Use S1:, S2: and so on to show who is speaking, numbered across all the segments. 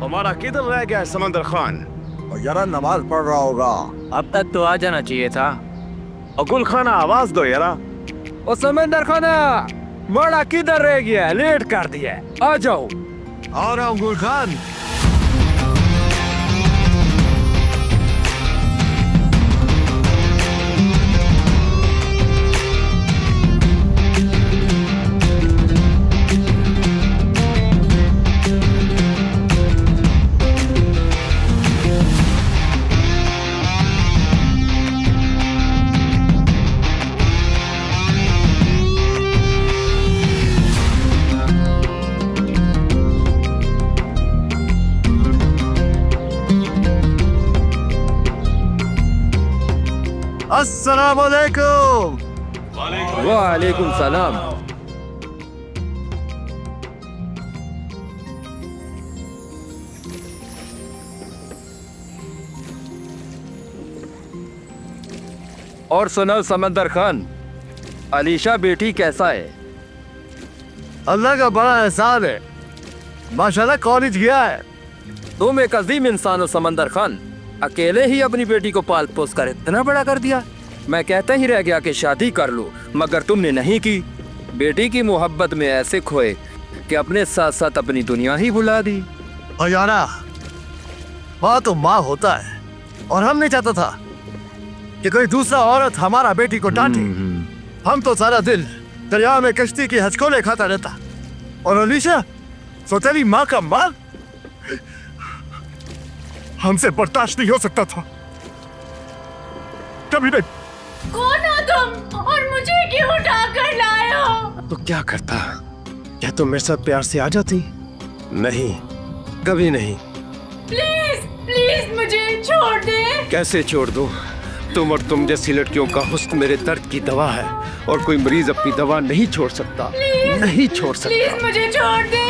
S1: हमारा किधर रह गया है समंदर खान?
S2: यारा नमाज पढ़ रहा होगा।
S3: अब तक तो आ जाना चाहिए था।
S1: और गुल खाना आवाज दो यारा।
S4: ओ समंदर खाना, बड़ा किधर रह गया? लेट कर दिया, आ जाओ।
S2: आ रहा हूँ गुल खान। अस्सलाम वालेकुम।
S4: वालेकुम सलाम। और सुनो समंदर खान, अलीशा बेटी कैसा है?
S2: अल्लाह का बड़ा एहसान है, माशाल्लाह कॉलेज गया है।
S4: तुम एक अजीम इंसान हो समंदर खान, अकेले ही अपनी बेटी को पाल पोस कर इतना बड़ा कर दिया। मैं कहता ही रह गया कि शादी कर लो, मगर तुमने नहीं की। बेटी की मोहब्बत में ऐसे खोए कि अपने साथ साथ अपनी दुनिया ही भुला दी।
S2: और यारा, माँ तो माँ होता है, और हम नहीं चाहता था कि कोई दूसरा औरत हमारा बेटी को डांटे। हम तो सारा दिन दरिया में कश्ती की हचकोले खाता रहता, और अलीशा तो तेरी माँ का माल हमसे बर्दाश्त नहीं हो सकता था कभी नहीं।
S5: कौन हो तुम और मुझे क्यों उठा कर लाए हो?
S1: तो क्या करता? क्या तुम मेरे साथ प्यार से आ जाती? नहीं, कभी नहीं।
S5: प्लीज प्लीज मुझे छोड़ दे।
S1: कैसे छोड़ दूं? तुम और तुम जैसी लड़कियों का हुस्न मेरे दर्द की दवा है, और कोई मरीज अपनी दवा नहीं छोड़ सकता। नहीं छोड़ सकता।
S5: प्लीज मुझे छोड़ दे,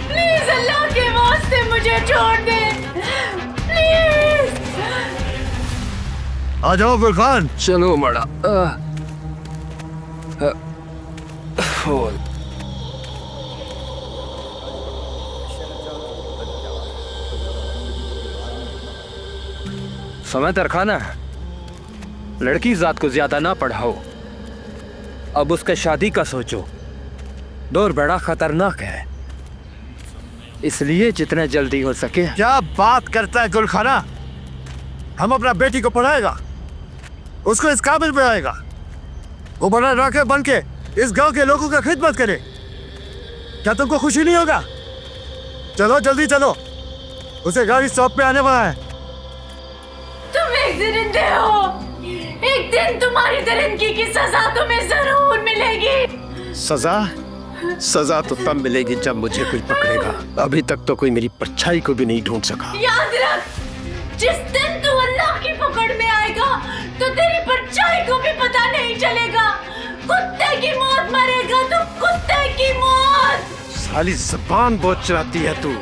S5: प्लीज अल्लाह के वास्ते मुझे छोड़ दे, प्लीज।
S2: आ जाओ गुल खान।
S4: चलो मड़ा। समंदर खाना, लड़की जात को ज्यादा ना पढ़ाओ। अब उसके शादी का सोचो, दौर बड़ा खतरनाक है, इसलिए जितना जल्दी हो सके।
S2: क्या बात करता है गुल खाना? हम अपना बेटी को पढ़ाएगा, उसको इस काबिल बनाएगा, वो बड़ा राके बन के इस गांव के लोगों का खिदमत करे। क्या तुमको खुशी नहीं होगा? चलो जल्दी चलो, उसे गाड़ी स्टॉप पे आने वाला है।
S5: तुम एक दरिंदे हो, एक दिन तुम्हारी दरिंदगी की सजा तुम्हें जरूर मिलेगी।
S1: सजा? सजा तो तब मिलेगी जब मुझे कोई पकड़ेगा। अभी तक तो कोई मेरी परछाई को भी नहीं ढूंढ सका।
S5: याद रख, जिस दिन तू अल्लाह की पकड़ में आएगा तो तेरी परछाई को भी पता नहीं चलेगा। कुत्ते की मौत मरेगा तू, कुत्ते की मौत।
S1: साली ज़बान बहुत चलाती है तू।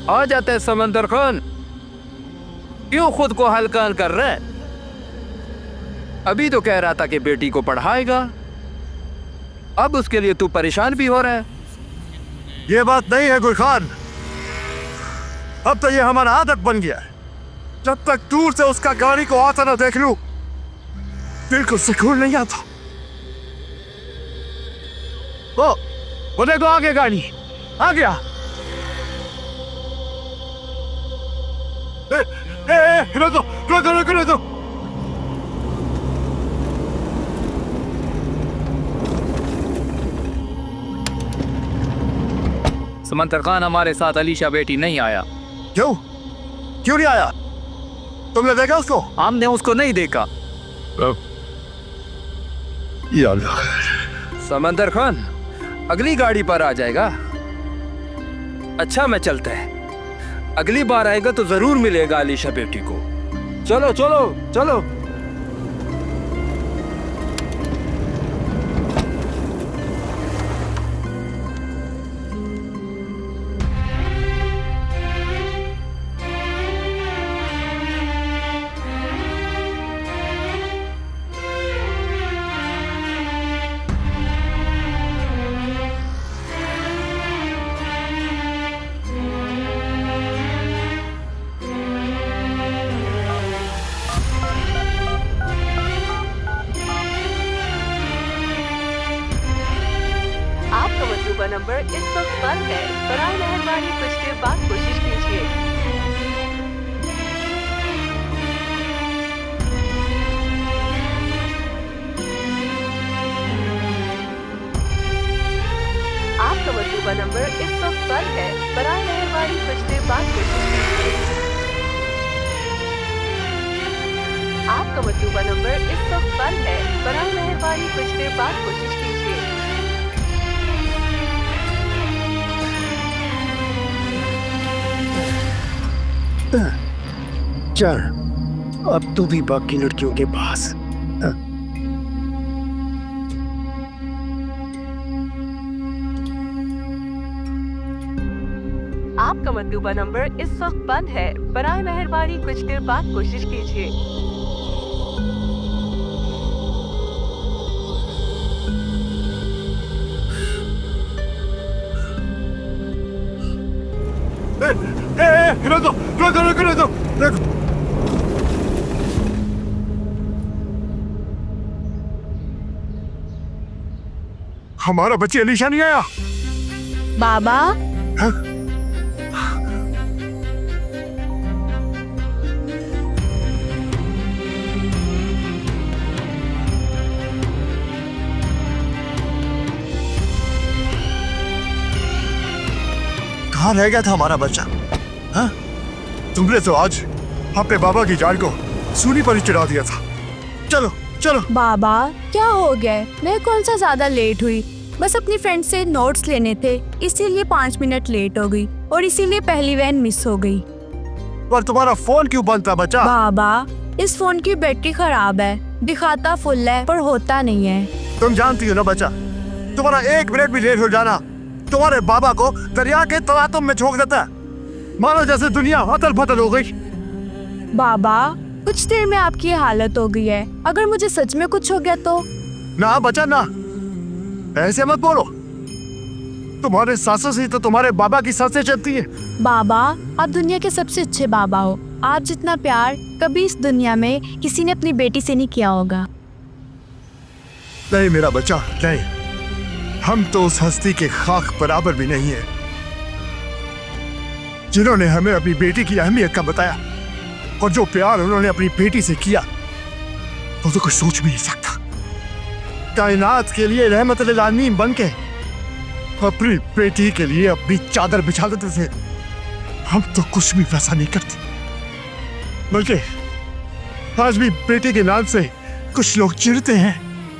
S4: आ जाते हैं समंदर खान, क्यों खुद को हल्कान कर रहे? अभी तो कह रहा था कि बेटी को पढ़ाएगा, अब उसके लिए तू परेशान भी हो रहा है।
S2: ये बात नहीं है गुल खान, अब तो ये हमारा आदत बन गया है। जब तक दूर से उसका गाड़ी को आता ना देख लूं, दिल को सुकून नहीं आता। वो देखो आगे गाड़ी आ गया। रुको रुको रुको रुको।
S3: समंदर खान, हमारे साथ अलीशा बेटी नहीं आया।
S2: क्यों क्यों नहीं आया? तुमने देखा उसको?
S3: हमने उसको नहीं देखा।
S2: या अल्लाह।
S4: समंदर खान अगली गाड़ी पर आ जाएगा। अच्छा मैं चलता है, अगली बार आएगा तो जरूर मिलेगा अलीशा बेटी को। चलो चलो चलो।
S6: आपका मतलूबा नंबर इस वक्त बंद है। बराए मेहरबानी कुछ देर बाद कोशिश कीजिए। आपका मतलूबा नंबर इस वक्त बंद है। बराए मेहरबानी कुछ देर बाद कोशिश कीजिए। आपका मतलूबा नंबर इस वक्त बंद है। बराए मेहरबानी कुछ देर बाद कोशिश कीजिए।
S1: चल अब तू भी बाकी लड़कियों के पास।
S6: आपका मतलूबा नंबर इस वक्त बंद है। बराए मेहरबानी कुछ देर बाद कोशिश कीजिए।
S2: रोको। हमारा बच्ची अलीशा नहीं आया।
S5: बाबा
S2: हाँ? कहाँ रह गया था हमारा बच्चा? हाँ? तुमने तो आज अपने बाबा की जान को सूली पर ही चढ़ा दिया था। चलो चलो।
S5: बाबा क्या हो गया? मैं कौन सा ज्यादा लेट हुई? बस अपनी फ्रेंड से नोट्स लेने थे, इसीलिए 5 मिनट लेट हो गई और इसीलिए पहली वैन मिस हो गई।
S2: पर तुम्हारा फोन क्यों बंद था बच्चा?
S5: बाबा इस फोन की बैटरी खराब है, दिखाता फुल है पर होता नहीं है।
S2: तुम जानती हो ना बच्चा, तुम्हारा 1 मिनट भी लेट हो जाना तुम्हारे बाबा को दरिया के तलातुम में झोंक देता है, मानो जैसे दुनिया हतल फतल हो गई।
S5: बाबा कुछ देर में आपकी ये हालत हो गई है, अगर मुझे सच में कुछ हो गया तो?
S2: ना बच्चा ना, ऐसे मत बोलो। तुम्हारे सांसों से तो तुम्हारे बाबा की सांसें चलती है।
S5: बाबा आप दुनिया के सबसे अच्छे बाबा हो, आप जितना प्यार कभी इस दुनिया में किसी ने अपनी बेटी से नहीं किया होगा।
S2: नहीं मेरा बच्चा नहीं, हम तो उस हस्ती के खाक बराबर भी नहीं है जिन्होंने हमें अपनी बेटी की अहमियत का बताया, और जो प्यार उन्होंने अपनी बेटी से किया वो तो कुछ सोच भी नहीं सकता। कायनात के लिए रहमतुल आलमीन बन के अपनी बेटी के लिए अपनी चादर बिछा देते थे। हम तो कुछ भी वैसा नहीं करते, बल्कि आज भी बेटी के नाम से कुछ लोग चिढ़ते हैं।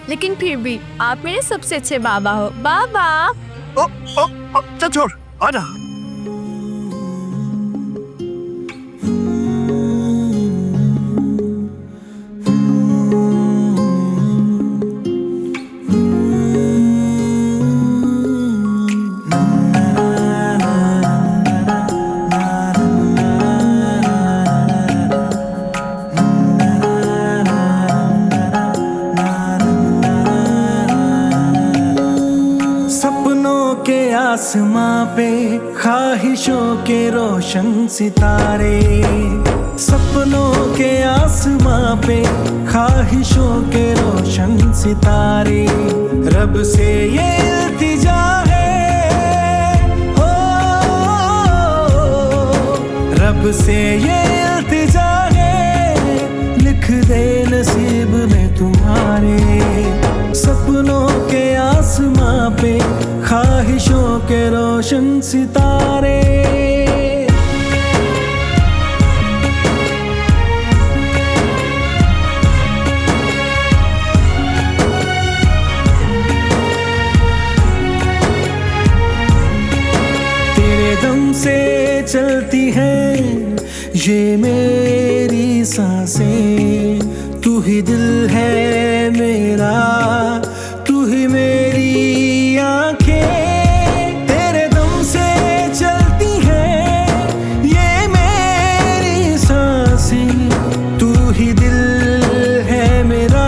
S5: लेकिन फिर भी आप मेरे सबसे अच्छे बाबा हो। बाबा
S2: ओ, ओ, ओ, चल छोड़ आजा।
S7: आसमां पे ख्वाहिशों के रोशन सितारे, सपनों के आसमां पे ख्वाहिशों के रोशन सितारे। रब से ये इल्तिजा है, हो रब से ये इल्तिजा है, लिख लिख दे नसीब में तुम्हारे। सपनों के आसमां पे ख्वाहिशों के रोशन सितारे। तेरे दम से चलती है ये मेरी सांसें, तू ही दिल है मेरा, तू ही मेरी आंखें। तेरे दम से चलती है ये मेरी सांसें, तू ही दिल है मेरा,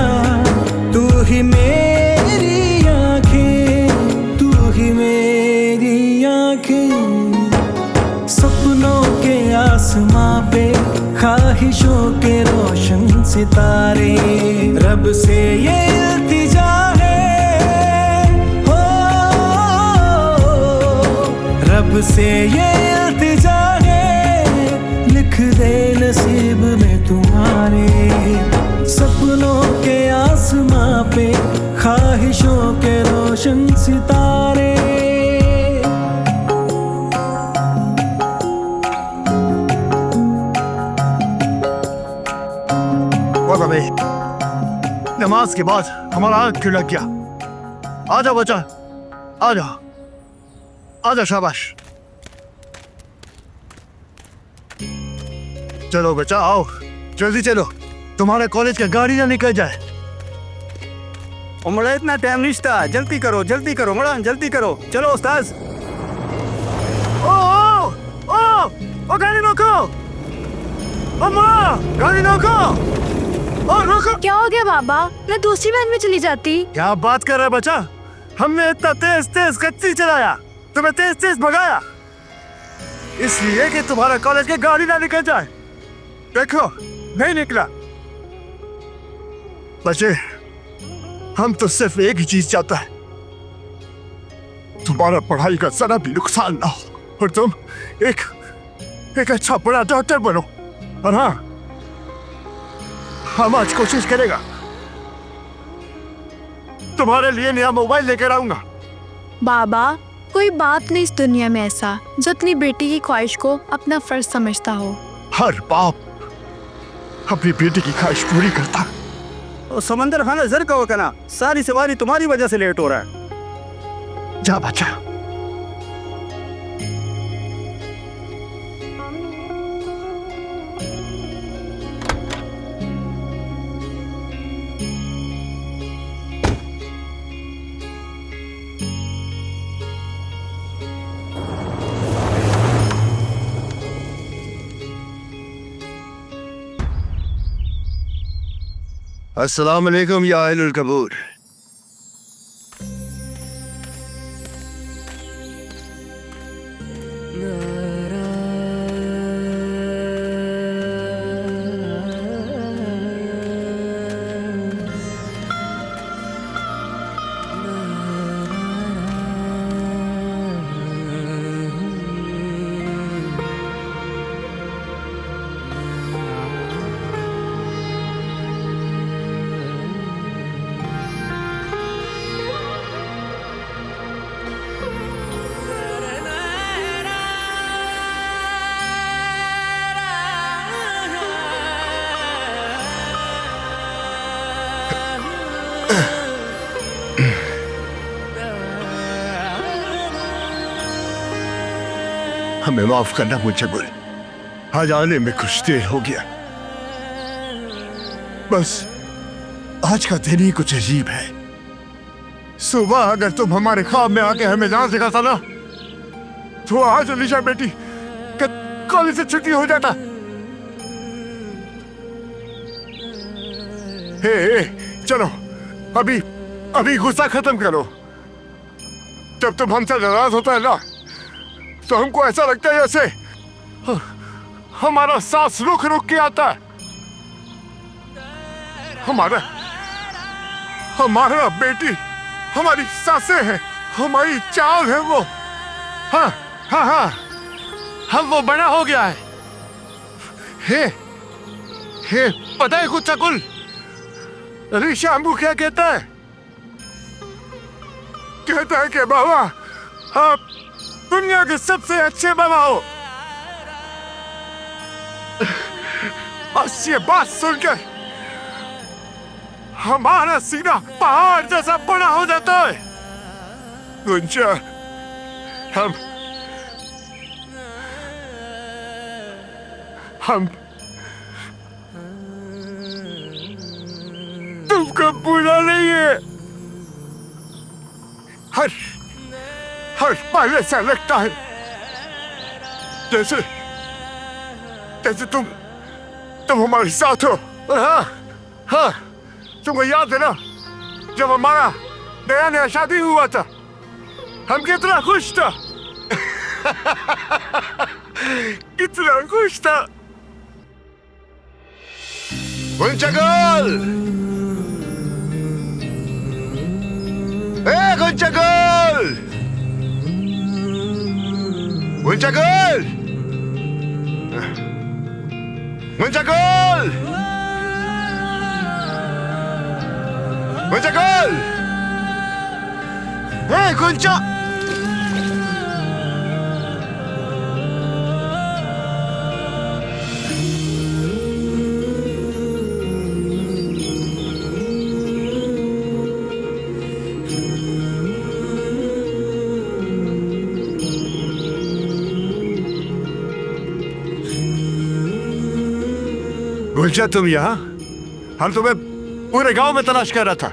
S7: तू ही मेरी आंखें, तू ही मेरी आंखें। सपनों के आसमां पे ख्वाहिशों के रोशन सितारे। रब से ये इल्तिजा है, हो रब से ये इल्तिजा है, लिख दे नसीब में तुम्हारे। सपनों के आसमां पे ख्वाहिशों के रोशन सितारे।
S2: नमाज के बाद हमारा आँख क्यों लग गया? आजा बच्चा, आजा आजा, शाबाश। चलो बच्चा आओ, जल्दी चलो, तुम्हारे कॉलेज का गाड़ी ना निकल जाए।
S3: उमड़ा इतना टाइम नहीं था, जल्दी करो उमड़ा, जल्दी करो। चलो उस्ताद।
S2: ओ गाड़ी रोको, अम्मा गाड़ी रोको, ओ रोको।
S5: क्या हो गया बाबा? मैं दूसरी वैन में चली जाती।
S2: क्या बात कर रहा है बच्चा? हमने इतना तेज तेज कच्ची चलाया, तुम्हें तेज तेज भगाया, इसलिए कि तुम्हारा कॉलेज की गाड़ी ना निकल जाए। देखो नहीं निकला। बच्चे, हम तो सिर्फ एक ही चीज चाहता है, तुम्हारा पढ़ाई का जरा भी नुकसान ना हो और तुम एक अच्छा बड़ा डॉक्टर बनो। और हाँ, हम आज कोशिश करेगा तुम्हारे लिए नया मोबाइल लेकर आऊंगा।
S5: बाबा, कोई बाप नहीं इस दुनिया में ऐसा जो अपनी बेटी की ख्वाहिश को अपना फर्ज समझता हो।
S2: हर बाप अपनी बेटी की ख्वाहिश पूरी करता है।
S3: और समंदर खाना जर कहो कना, सारी सवारी तुम्हारी वजह से लेट हो रहा है।
S2: जा बच्चा। अस्सलाम वालेकुम या अहलुल कबूर। हमें माफ करना मुझे, आज आने में कुछ देर हो गया। बस आज का दिन ही कुछ अजीब है। सुबह अगर तुम हमारे ख्वाब में आके हमें ना सिखाता ना, तो आज अलीशा बेटी कॉलेज से छुट्टी हो जाता। हे, चलो अभी गुस्सा खत्म करो। जब तुम हमसे नाराज होता है ना, तो हमको ऐसा लगता है जैसे हमारा सांस रुक रुक के आता है। हमारा बेटी हमारी सांसें हैं, हमारी चाल है वो। हाँ हाँ हाँ, हम वो बड़ा हो गया है। हे पता है कुछ कुल ऋषि अम्बू क्या कहता है? कहता है कि बाबा आप दुनिया के सबसे अच्छे बाबा हो। बस ये बात सुनकर हमारा सीना पहाड़ जैसा बड़ा हो जाता है। गुंजा, हम तुमको बुरा नहीं है। हर पल ऐसा लगता है जैसे जैसे तुम हमारे साथ हो। और हाँ, तुमको याद है ना जब हमारा नया शादी हुआ था, हम कितना खुश था। कितना खुश था। गुंचगल, गुंचगल, गुंचगल, गुंचगल, गुंचगल, गुंचा। गुंजा, तुम यहाँ? हम तुम्हें पूरे गांव में तलाश कर रहा था।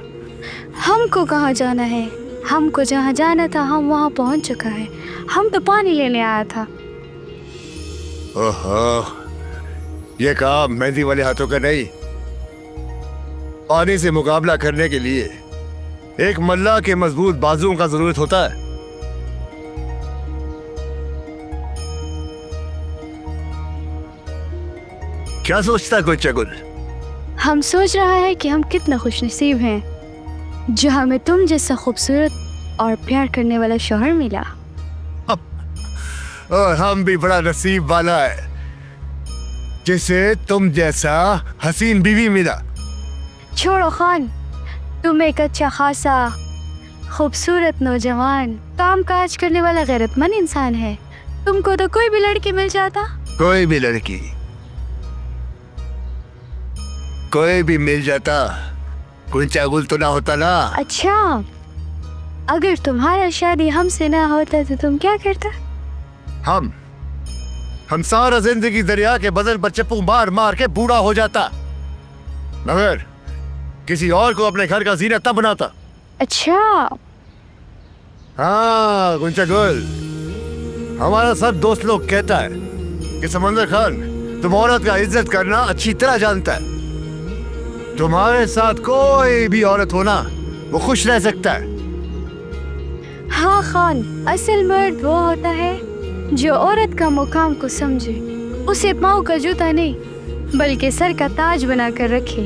S8: हमको कहाँ जाना है? हमको जहाँ जाना था हम वहाँ पहुँच चुका है। हम तो पानी लेने आया था।
S2: ओहो, ये काम मेहंदी वाले हाथों का नहीं। पानी से मुकाबला करने के लिए एक मल्लाह के मजबूत बाजुओं का जरूरत होता है। क्या सोचता है गुल?
S8: हम सोच रहा है कि हम कितना खुशनसीब हैं जो हमें तुम जैसा खूबसूरत और प्यार करने वाला शौहर मिला।
S2: और हम भी बड़ा नसीब वाला है जिसे तुम जैसा हसीन बीवी मिला।
S8: छोड़ो खान, तुम एक अच्छा खासा खूबसूरत नौजवान काम काज करने वाला गैरतमंद इंसान है। तुमको तो कोई भी लड़की मिल जाता।
S2: कोई भी लड़की, कोई भी मिल जाता, गुंचा गुल तो ना होता ना।
S8: अच्छा, अगर तुम्हारा शादी हमसे ना होता तो तुम क्या करता?
S2: हम सारा जिंदगी दरिया के बदन पर चप्पू मार मार के बूढ़ा हो जाता, मगर किसी और को अपने घर का जीनत न बनाता।
S8: अच्छा।
S2: हाँ गुंचा गुल, हमारा सब दोस्त लोग कहता है कि समंदर खान तुम औरत का इज्जत करना अच्छी तरह जानता है। तुम्हारे साथ कोई भी औरत होना वो खुश रह सकता है।
S8: हाँ खान, असल मर्द वो होता है जो औरत का मुकाम को समझे, उसे पाँव का जूता नहीं बल्कि सर का ताज बना कर रखे।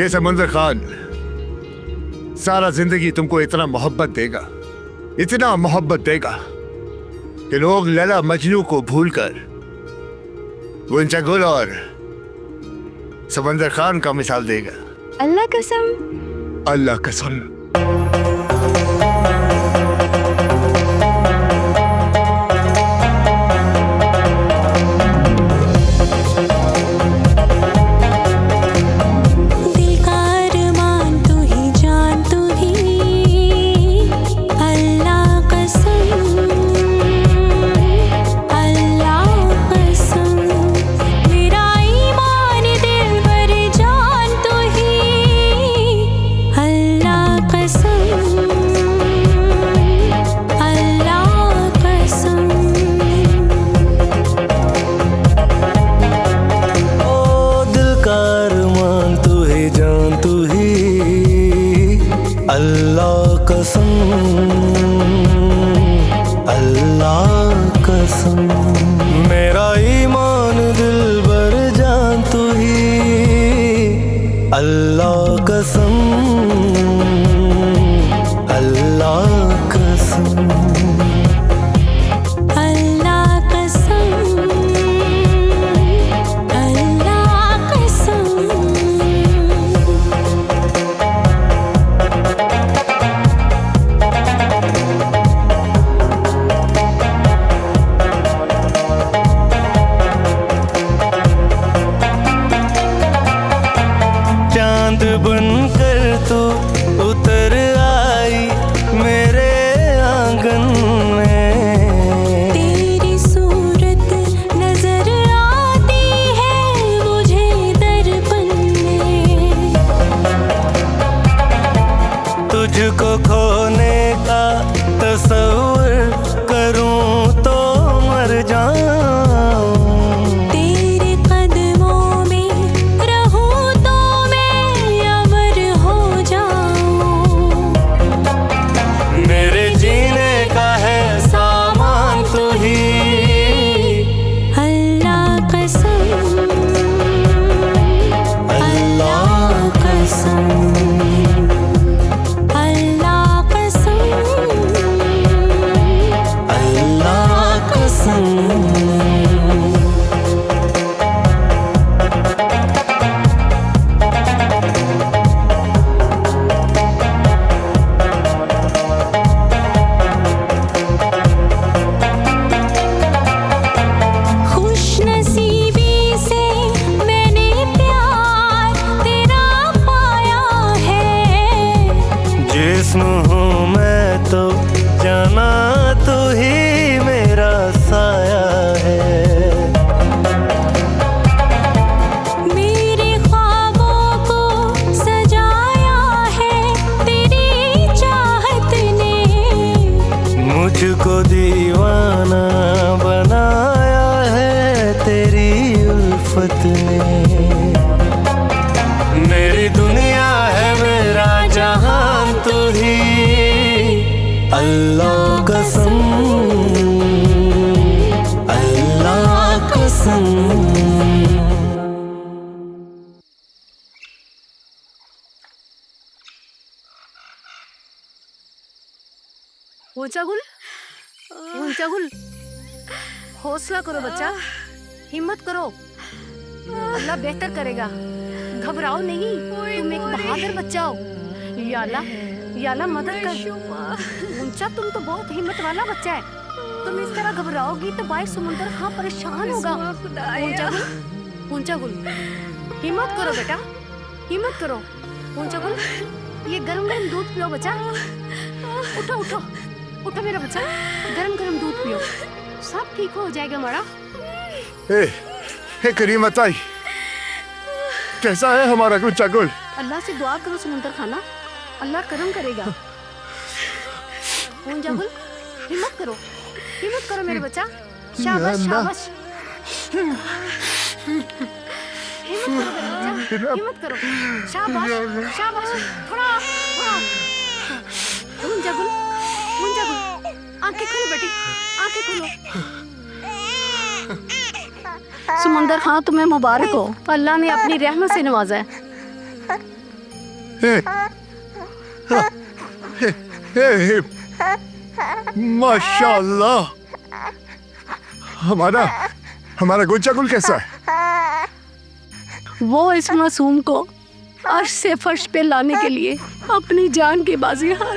S2: ये समंदर खान सारा जिंदगी तुमको इतना मोहब्बत देगा, इतना मोहब्बत देगा कि लोग लैला मजनू को भूलकर गुंचा गुल और समंदर खान का मिसाल देगा।
S8: अल्लाह कसम।
S2: अल्लाह कसम।
S7: मेरा ईमान दिल भर जान तू ही, अल्लाह कसम, अल्लाह कसम,
S8: अल्लाह कसम,
S7: कसम।
S8: ऊंचा गुल, ऊंचा गुल, हौसला करो बच्चा, हिम्मत करो, अल्लाह बेहतर करेगा, घबराओ नहीं, तुम एक बहादुर बच्चा हो। या अल्लाह मदद कर। ऊंचा, तुम तो बहुत हिम्मत वाला बच्चा है, तुम इस तरह घबराओगी तो भाई समुंदर हाँ परेशान होगा। ऊंचा गुल, हिम्मत करो बेटा, हिम्मत करो। ऊंचा गुल, ये गरम गरम दूध पियो बच्चा, उठो उठो उठो मेरा बच्चा, गरम गरम दूध पियो, सब ठीक हो जाएगा हमारा।
S2: हे करीम ताई, कैसा है हमारा ऊंचा गुल?
S8: अल्लाह से दुआ करो समुंदर खाना, अल्लाह करम करेगा। ऊंचा गुल, हिम्मत करो, हिम्मत करो मेरे बच्चा, शाबाश शाबाश, हिम्मत करो मेरे बच्चा, हिम्मत करो, शाबाश शाबाश, थोड़ा थोड़ा। ऊंचा गुल, ऊंचा गुल, आंखें खोलो बेटी, आंखें खोलो। समुंदर हाँ तुम्हें मुबारक हो, अल्लाह ने अपनी रहमत से नवाजा है।
S2: माशाल्लाह, हमारा ऊंचा गुल कैसा है?
S8: वो इस मासूम को अर्श से फर्श पे लाने के लिए अपनी जान की बाजी हार।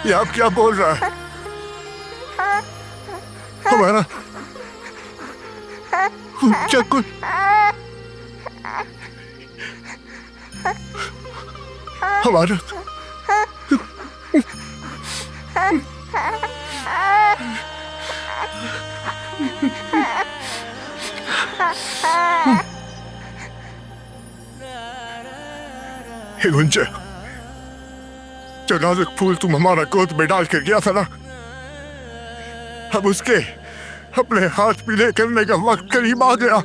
S2: ये आप क्या बोल रहा है? हमारा ऊंचा गुल, हमारा ऊंचा, जो नाजुक फूल तुम हमारा गोद में डाल कर गया था ना, अब उसके अपने हाथ पीले करने का वक्त करीब आ गया।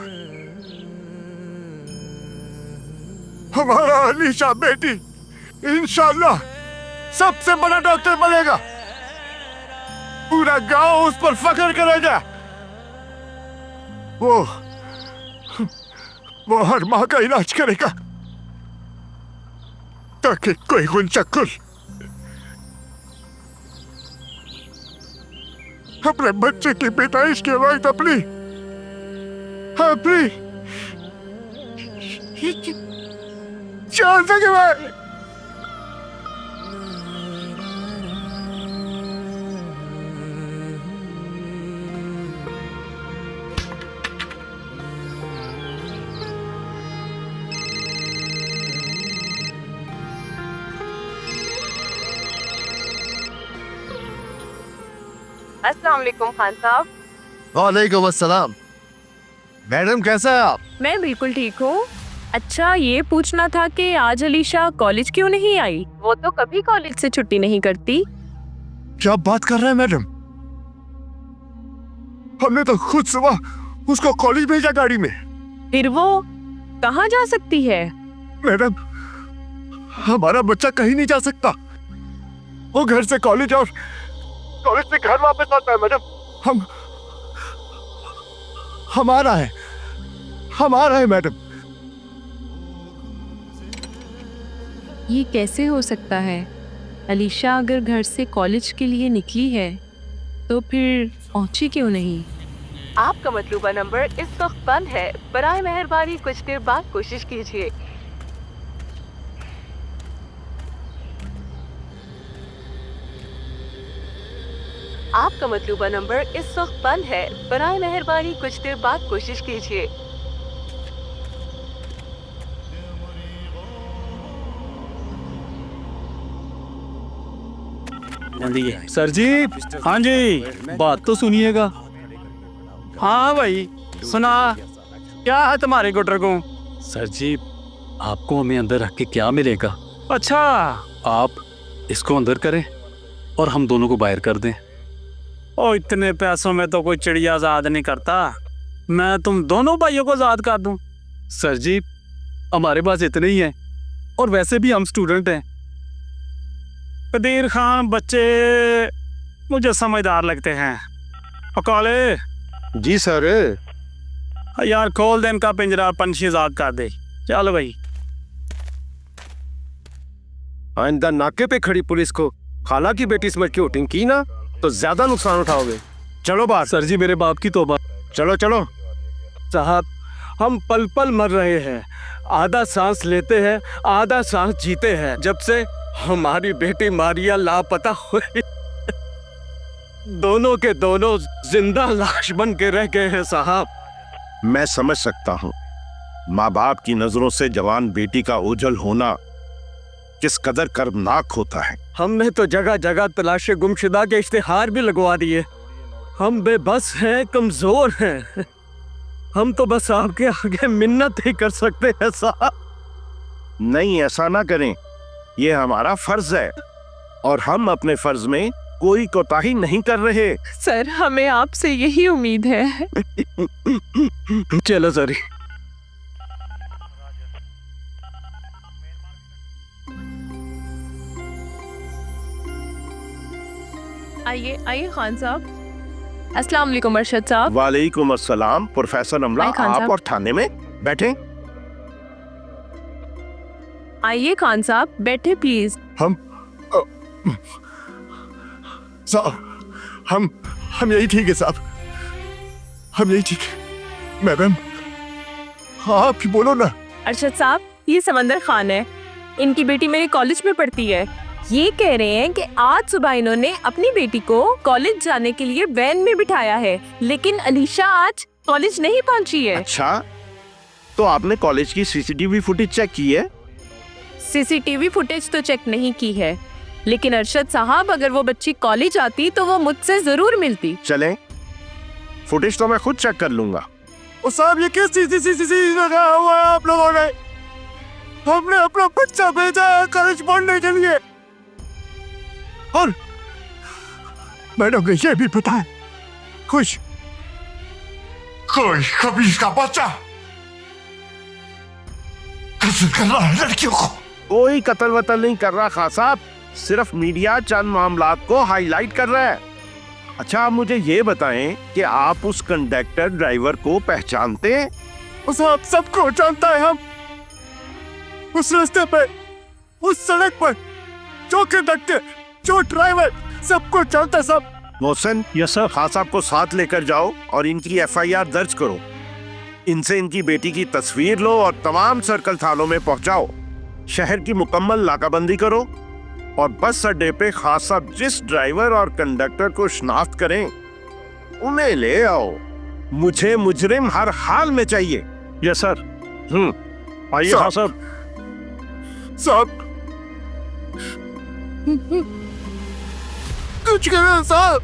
S2: हमारा अलीशा बेटी इंशाल्लाह सबसे बड़ा डॉक्टर बनेगा, पूरा गांव उस पर फख्र करेगा। वो हर माँ का इलाज करेगा ताकि कोई ऊंचा गुल अपने बच्चे की पैदाइश के वक्त अपनी जान सके भाई।
S6: अस्सलाम वालेकुम खान साहब।
S2: वालेकुम अस्सलाम। मैडम कैसा है आप?
S6: मैं बिल्कुल ठीक हूँ। अच्छा, ये पूछना था कि आज अलीशा कॉलेज क्यों नहीं आई? वो तो कभी कॉलेज से छुट्टी नहीं करती।
S2: क्या बात कर रहे हैं मैडम? हमने तो खुद सुबह उसको कॉलेज भेजा गाड़ी में।
S6: फिर वो कहाँ जा सकती है?
S2: मैडम, हमारा बच्चा कहीं नहीं जा सकता। वो घर से कॉलेज और कॉलेज से घर वापस आता है मैडम। हमारा है मैडम।
S6: ये कैसे हो सकता है? अलीशा अगर घर से कॉलेज के लिए निकली है तो फिर पहुंची क्यों नहीं? आपका मतलूबा नंबर इस वक्त बंद है, बराए मेहरबानी कुछ देर बाद कोशिश कीजिए। आपका मतलूबा नंबर इस वक्त बंद है, बराए मेहरबानी कुछ देर बाद कोशिश कीजिए।
S3: सर जी, हाँ जी, बात तो सुनिएगा। हाँ भाई, सुना, क्या है तुम्हारे गुटर को?
S9: सर जी, आपको हमें अंदर रख के क्या मिलेगा?
S3: अच्छा,
S9: आप इसको अंदर करें और हम दोनों को बाहर कर दें।
S3: ओ इतने पैसों में तो कोई चिड़िया आजाद नहीं करता। मैं तुम दोनों भाइयों को आजाद कर दूं।
S9: सर जी, हमारे पास इतने ही हैं और वैसे भी हम स्टूडेंट हैं।
S3: कदीर खान बच्चे मुझे समझदार लगते हैं। और काले
S1: जी सर।
S3: यार खोल दे इनका पिंजरा, पंछी आजाद कर दे। चलो भाई।
S1: आइंदा नाके पे खड़ी पुलिस को खाला की बेटी समझ के वोटिंग की ना तो ज्यादा नुकसान उठाओगे। चलो बात।
S9: सर जी मेरे बाप की तौबा।
S1: चलो चलो।
S3: साहब हम पल पल मर रहे हैं, आधा सांस लेते हैं आधा सांस जीते हैं। जब से हमारी बेटी मारिया लापता हुई दोनों के दोनों जिंदा लाश बन के रह गए हैं साहब।
S10: मैं समझ सकता हूँ माँ बाप की नजरों से जवान बेटी का ओझल होना किस कदर कर्मनाक होता है।
S3: हमने तो जगह जगह तलाशे गुमशुदा के इश्तिहार भी लगवा दिए। हम बेबस हैं, कमजोर हैं। हम तो बस आपके आगे मिन्नत ही कर सकते हैं साहब।
S10: नहीं, ऐसा ना करें, ये हमारा फर्ज है और हम अपने फर्ज में कोई कोताही नहीं कर रहे।
S6: सर हमें आपसे यही उम्मीद है।
S3: चलो सर।
S6: आइए आइए खान साहब। अस्सलाम वालेकुम अरशद साहब।
S10: वालेकुम अस्सलाम। प्रोफेसर अमला,
S6: आइए खान
S10: आप
S6: साहब।
S10: और थाने में बैठे।
S6: आइए खान साहब बैठे प्लीज।
S2: साहब हम यही ठीक है साहब, हम यही ठीक है। मैडम आप ही बोलो ना।
S6: अरशद साहब ये समंदर खान है, इनकी बेटी मेरे कॉलेज में पढ़ती है। ये कह रहे हैं कि आज सुबह इन्होंने अपनी बेटी को कॉलेज जाने के लिए वैन में बिठाया है, लेकिन अलीशा आज कॉलेज नहीं पहुंची है।
S10: अच्छा, तो आपने कॉलेज की सीसीटीवी फुटेज चेक की है?
S6: सीसीटीवी फुटेज तो चेक नहीं की है, लेकिन अरशद साहब अगर वो बच्ची कॉलेज आती तो वो मुझसे जरूर मिलती।
S10: चलें, फुटेज तो मैं खुद चेक कर लूंगा।
S2: और साहब ये किस चीज लगा हुआ है आप लोगों ने? हमने अपना बच्चा भेजा है कॉलेज पढ़ने के लिए और मैडम को ये भी पता है कुछ कोई खबीज का बच्चा कत्ल कर रहा है लड़कियों को।
S10: कोई कत्ल वतल नहीं कर रहा खान साहब, सिर्फ मीडिया चंद मामलात को हाईलाइट कर रहा है। अच्छा, आप मुझे ये बताएं कि आप उस कंडक्टर ड्राइवर को पहचानते हैं?
S2: उस आप सबको जानता है। हम उस रास्ते पे, उस सड़क पर जो कंडक्टर जो ड्राइवर सबको जानता सब।
S10: Mohsin,
S3: yes sir.
S10: खान साहब को साथ लेकर जाओ और इनकी एफआईआर दर्ज करो। इनसे इनकी बेटी की तस्वीर लो और तमाम सर्कल थानों में पहुंचाओ। शहर की मुकम्मल नाकाबंदी करो और बस अड्डे पे खान साहब जिस ड्राइवर और कंडक्टर को शिनाख्त करें उन्हें ले आओ। मुझे मुजरिम हर हाल में चाहिए।
S3: Yes sir.
S10: आइए
S2: साहब।
S10: खान साहब।
S2: साहब कुछ करो साहब,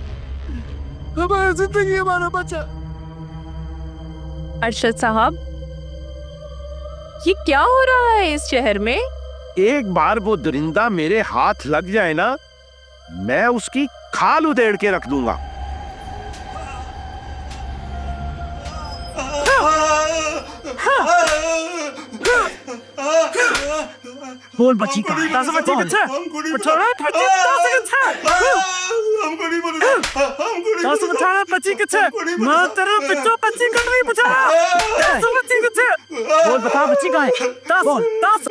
S2: हमारी जिंदगी हमारा बच्चा।
S6: अरशद साहब ये क्या हो रहा है इस शहर में?
S10: एक बार वो दरिंदा मेरे हाथ लग जाए ना, मैं उसकी खाल उधेड़ के रख दूंगा।
S3: बोल बच्ची का दस बच्ची किथे? पठाना बच्ची दस किथे? दस पठाना बच्ची किथे? मैं तेरे बच्चों बच्ची कर नहीं बचा। दस बच्ची किथे? बोल बता बच्ची कहाँ है? दस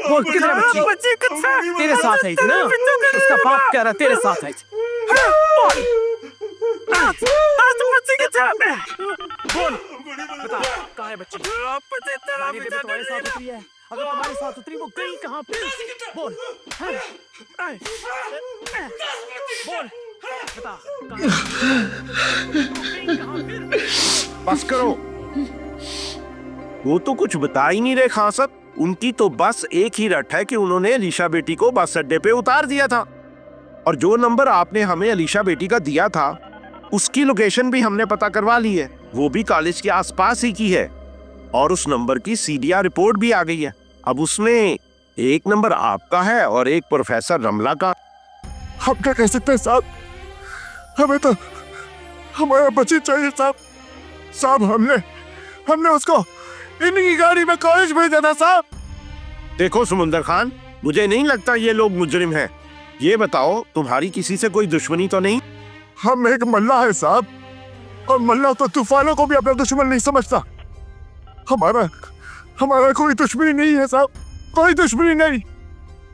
S3: बोल किधर है बच्ची? बच्ची किथे? तेरे साथ है ना? उसका बाप कह रहा है तेरे साथ है। दस बच्ची किथे? बोल बता कहाँ है बच्ची? बच्ची तेरा बेटा तुम्हारे साथ उतरी है। अगर तुम्हारे साथ उतरी वो गई कहाँ पे? बोल बोल बता
S10: बस करो। वो तो कुछ बता ही नहीं रहे खान साहब। उनकी तो बस एक ही रट है कि उन्होंने अलीशा बेटी को बस अड्डे पे उतार दिया था और जो नंबर आपने हमें अलीशा बेटी का दिया था उसकी लोकेशन भी हमने पता करवा ली है। वो भी कॉलेज के आसपास ही की है और उस नंबर की सीडीआर रिपोर्ट भी आ गई है। अब उसमें एक नंबर आपका है और एक प्रोफेसर रमला का।
S2: हम क्या कह सकते हैं साहब, हमें तो हमारा बच्ची चाहिए साहब। साहब हमने उसको इनकी गाड़ी में कॉलेज भेजा था साहब।
S10: देखो समुंदर खान, मुझे नहीं लगता ये लोग मुजरिम हैं। ये बताओ तुम्हारी किसी से कोई दुश्मनी तो नहीं?
S2: हम एक मल्ला है साहब, और मल्ला तो तूफानों को भी अपना दुश्मन नहीं समझता। हमारा हमारा कोई दुश्मनी नहीं है साहब, कोई दुश्मनी नहीं।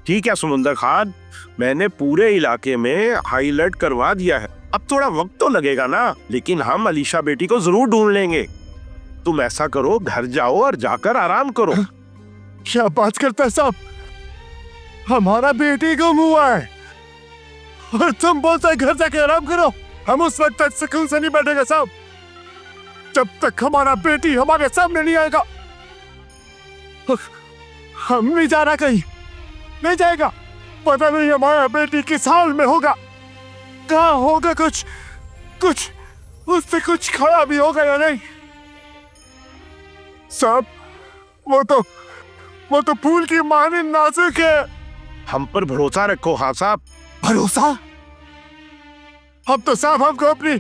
S10: ठीक है समुंदर खान, मैंने पूरे इलाके में हाई अलर्ट करवा दिया है। अब थोड़ा वक्त तो लगेगा ना, लेकिन हम अलीशा बेटी को जरूर ढूंढ लेंगे। तुम ऐसा करो, घर जाओ और जाकर आराम करो।
S2: क्या बात करता है साहब, हमारा बेटी गुम हुआ है और तुम बोलते घर जाके आराम करो। हम उस वक्त तक सुकून से नहीं बैठेंगे साहब जब तक हमारा बेटी हमारे सामने नहीं आएगा। हम नहीं जा रहा कहीं, नहीं जाएगा। पता नहीं हमारा बेटी किस हाल में होगा, कहाँ होगा, कुछ कुछ उससे कुछ खड़ा भी होगा या नहीं। साहब वो तो फूल की मानी नाजुक है।
S10: हम पर भरोसा रखो। हाँ साहब।
S2: भरोसा? अब तो साहब हमको अपनी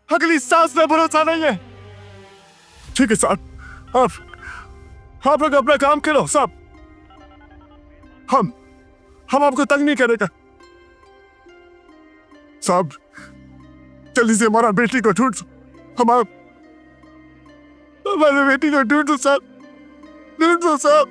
S2: अगली सांस में भरोसा नहीं है। ठीक है साहब, आप लोग अपना काम करो साहब, हम आपको तंग नहीं करेगा साहब। जल्दी से हमारा बेटी को ढूंढ, हमारे बेटी को ढूंढो साहब, ढूंढो साहब।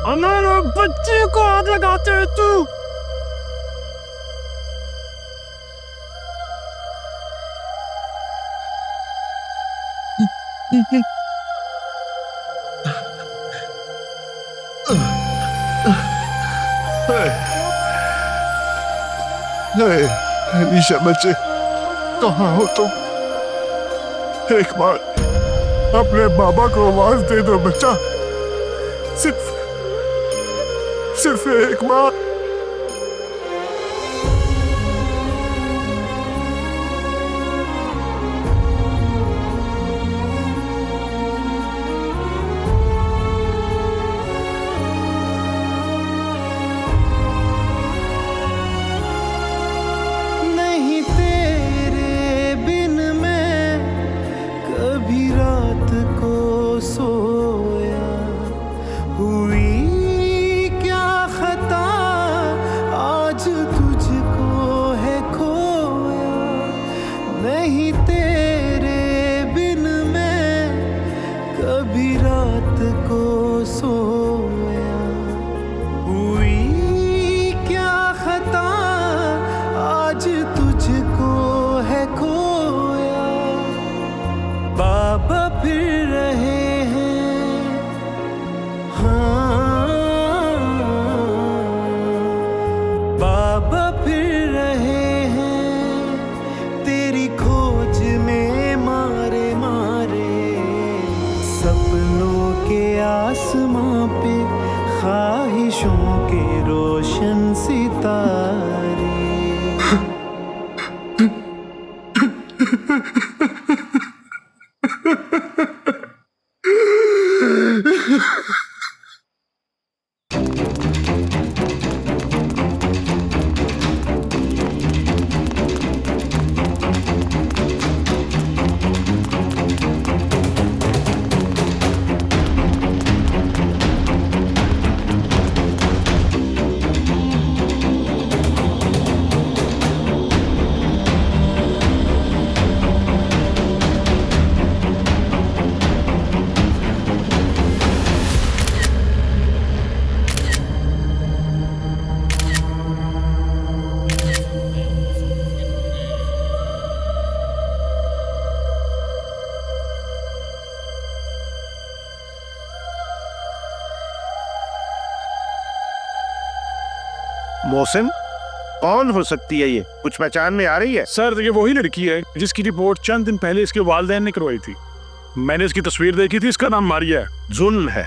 S2: हमारे बच्चे को हाथ लगाते है तू। अलीशा बच्चे, कहाँ हो तुम? एक बार अपने बाबा को आवाज दे दो बच्चा, सिर्फ एक बार।
S7: नहीं तेरे बिन मैं कभी रात को सोया, हुई क्या खता आज तुझको है खोया। नहीं तेरे बिन मैं कभी रात को सोया, हुई क्या खता आज तुझको है खोया। बाबा फिर रहे हैं, हाँ बाबा फिर रहे हैं, तेरी खोज में मारे मारे सपनों के आसमां पे ख्वाहिशों के रोशन सितारे।
S10: मोहसिन, कौन हो सकती है ये? कुछ पहचान में आ रही है?
S11: सर ये वही लड़की है जिसकी रिपोर्ट चंद दिन पहले इसके वालिदैन ने करवाई थी। मैंने इसकी तस्वीर देखी थी, इसका नाम मारिया है।
S10: जुल्म है।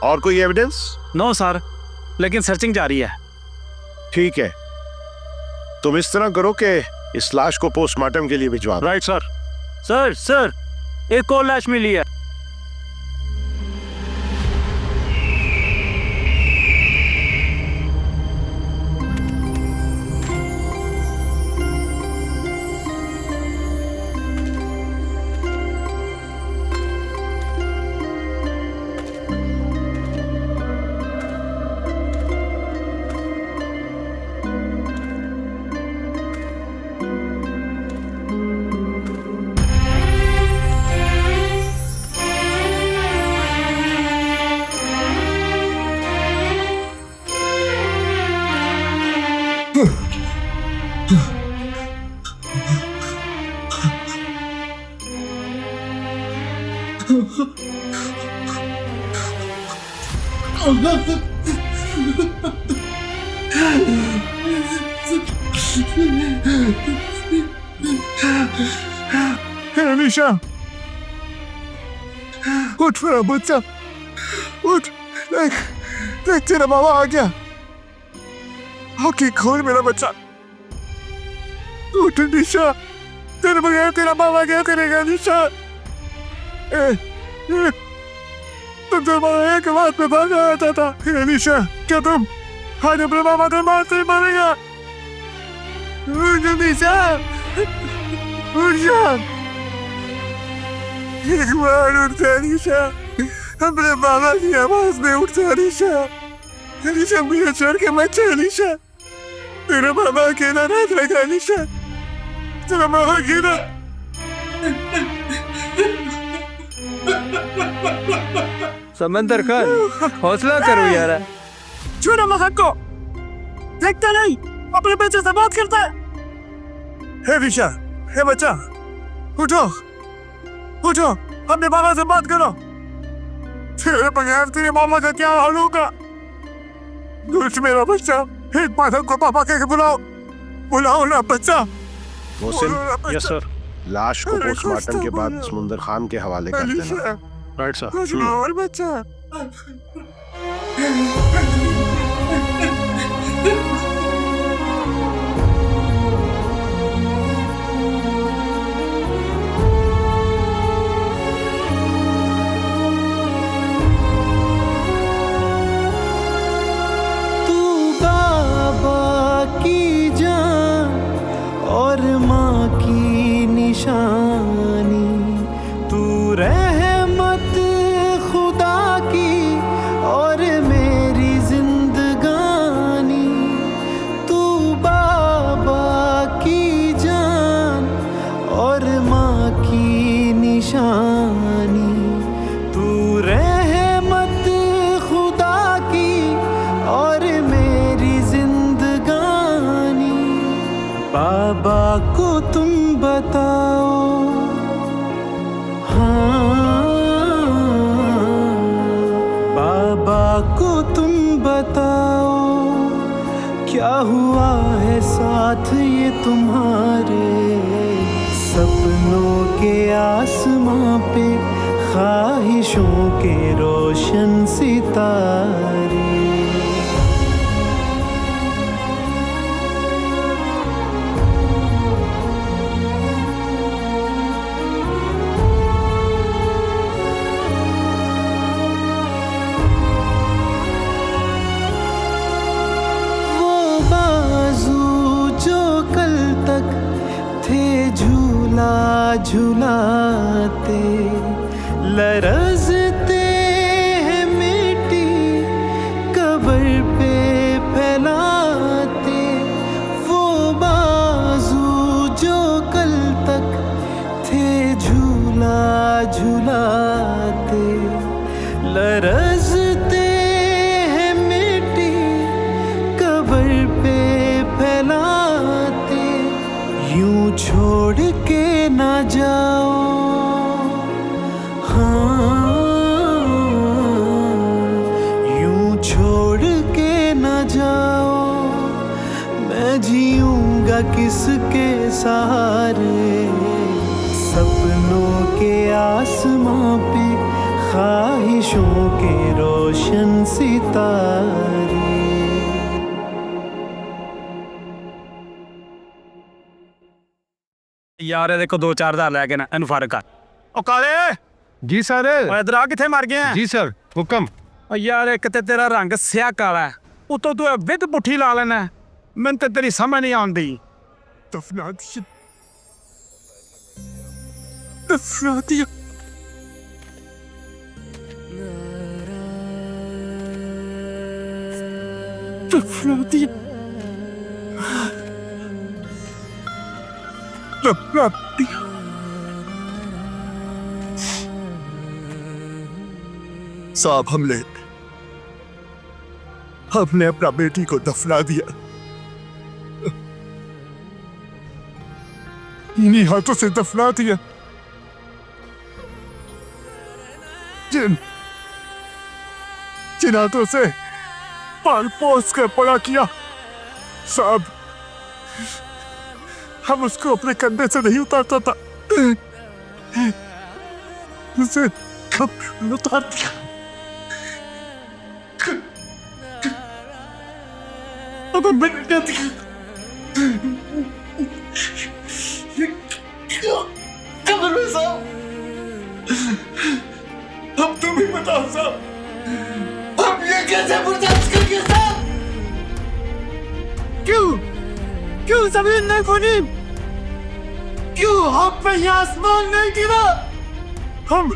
S10: और कोई एविडेंस?
S3: नो सर, लेकिन सर्चिंग जारी है।
S10: ठीक है, तुम इस तरह करो कि इस लाश को पोस्टमार्टम के लिए भिजवा दो।
S11: Right sir.
S3: सर एक और लाश मिली है।
S2: अलीशा, उठ मेरा बच्चा, उठ। देख देख, तेरा बाबा आ गया। आंखें खोल मेरा बच्चा, उठ अलीशा, तेरे बगैर तेरा बाबा क्या करेगा अलीशा? तुम तो बाबा एक बात पे भागा आता था। अलीशा, क्या तुम आज अपने बाबा के मारते मारेगा? उठ अलीशा, उठ जा, एक बार उठ जा अलीशा, अपने बाबा की आवाज में उठ जा अलीशा। अलीशा मुझे छोड़ के मत जा अलीशा, तेरा बाबा अकेला ना रहेगा अलीशा, तेरा बाबा अकेला।
S4: समंदर खान, हौसला करो यार।
S2: छोड़ो महक को, देखता नहीं अपने बच्चे से बात करता है। हे विशा, हे बच्चा, उठो उठो, अपने बाबा से बात करो। तेरे बगैर तेरे मामा का क्या हाल होगा? उठ मेरा बच्चा, एक माधव को पापा कह के बुलाओ, बुलाओ ना बच्चा।
S10: Mohsin,
S11: yes sir.
S10: लाश को पोस्टमार्टम के बाद समुंदर खान के हवाले कर देना।
S11: Right sir.
S2: और बच्चा,
S7: तू बाबा की जान और माँ की निशानी, तू रहमत खुदा की और मेरी जिंदगानी। तू बाबा की जान और माँ की निशानी, तू रहमत खुदा की और मेरी जिंदगानी। बाबा को तुम बताओ, हाँ बाबा को तुम बताओ, क्या हुआ है साथ ये तुम्हारे? ख्वाहिशों के रोशन सितारे। झुलाते लरज़ते हैं मिट्टी कब्र पे फैलाते, वो बाजू जो कल तक थे झूला झुलाते लरज़ते हैं मिट्टी कब्र पे फैलाते। यूं छोड़ के ना जाओ, हाँ यूं छोड़ के ना जाओ, मैं जीऊंगा किसके सहारे। सपनों के आसमां पे ख्वाहिशों के रोशन सितारे।
S11: यार ਇਹਦੇ ਕੋ 2-4 ਹਜ਼ਾਰ ਲੈ ਕੇ ਨਾ ਇਹਨੂੰ ਫਰਕ ਕਰ। ਉਹ ਕਾਲੇ
S1: जी सर।
S11: ਓਏ ਇਧਰ ਆ, ਕਿੱਥੇ ਮਰ ਗਿਆ?
S1: जी सर हुक्म।
S11: ਓ ਯਾਰ ਇੱਕ ਤੇ ਤੇਰਾ ਰੰਗ ਸਿਆ ਕਾਲਾ ਹੈ, ਉਤੋਂ ਤੂੰ ਵਿਦ ਪੁੱਠੀ ਲਾ ਲੈਣਾ, ਮੈਨੂੰ ਤੇ ਤੇਰੀ ਸਮਝ ਨਹੀਂ ਆਉਂਦੀ।
S2: दफना दिया दफना दिया दफना दिया। साहब हमने अपना बेटी को दफना दिया, इन्हीं हाथों से दफना दिया जिन हाथों से पाल पोस कर बड़ा किया। साहब हम उसको अपने कंधे से नहीं उतारता था, उसे हम उतार दिया। अब मैंने क्या दिया? कब्र में साहब, हम तुम ही बताओ साहब, हम ये कैसे बर्दाश्त करेंगे साहब? क्यों जमीन नहीं खुली? क्यों हम पे ये आसमान नहीं गिरा? हम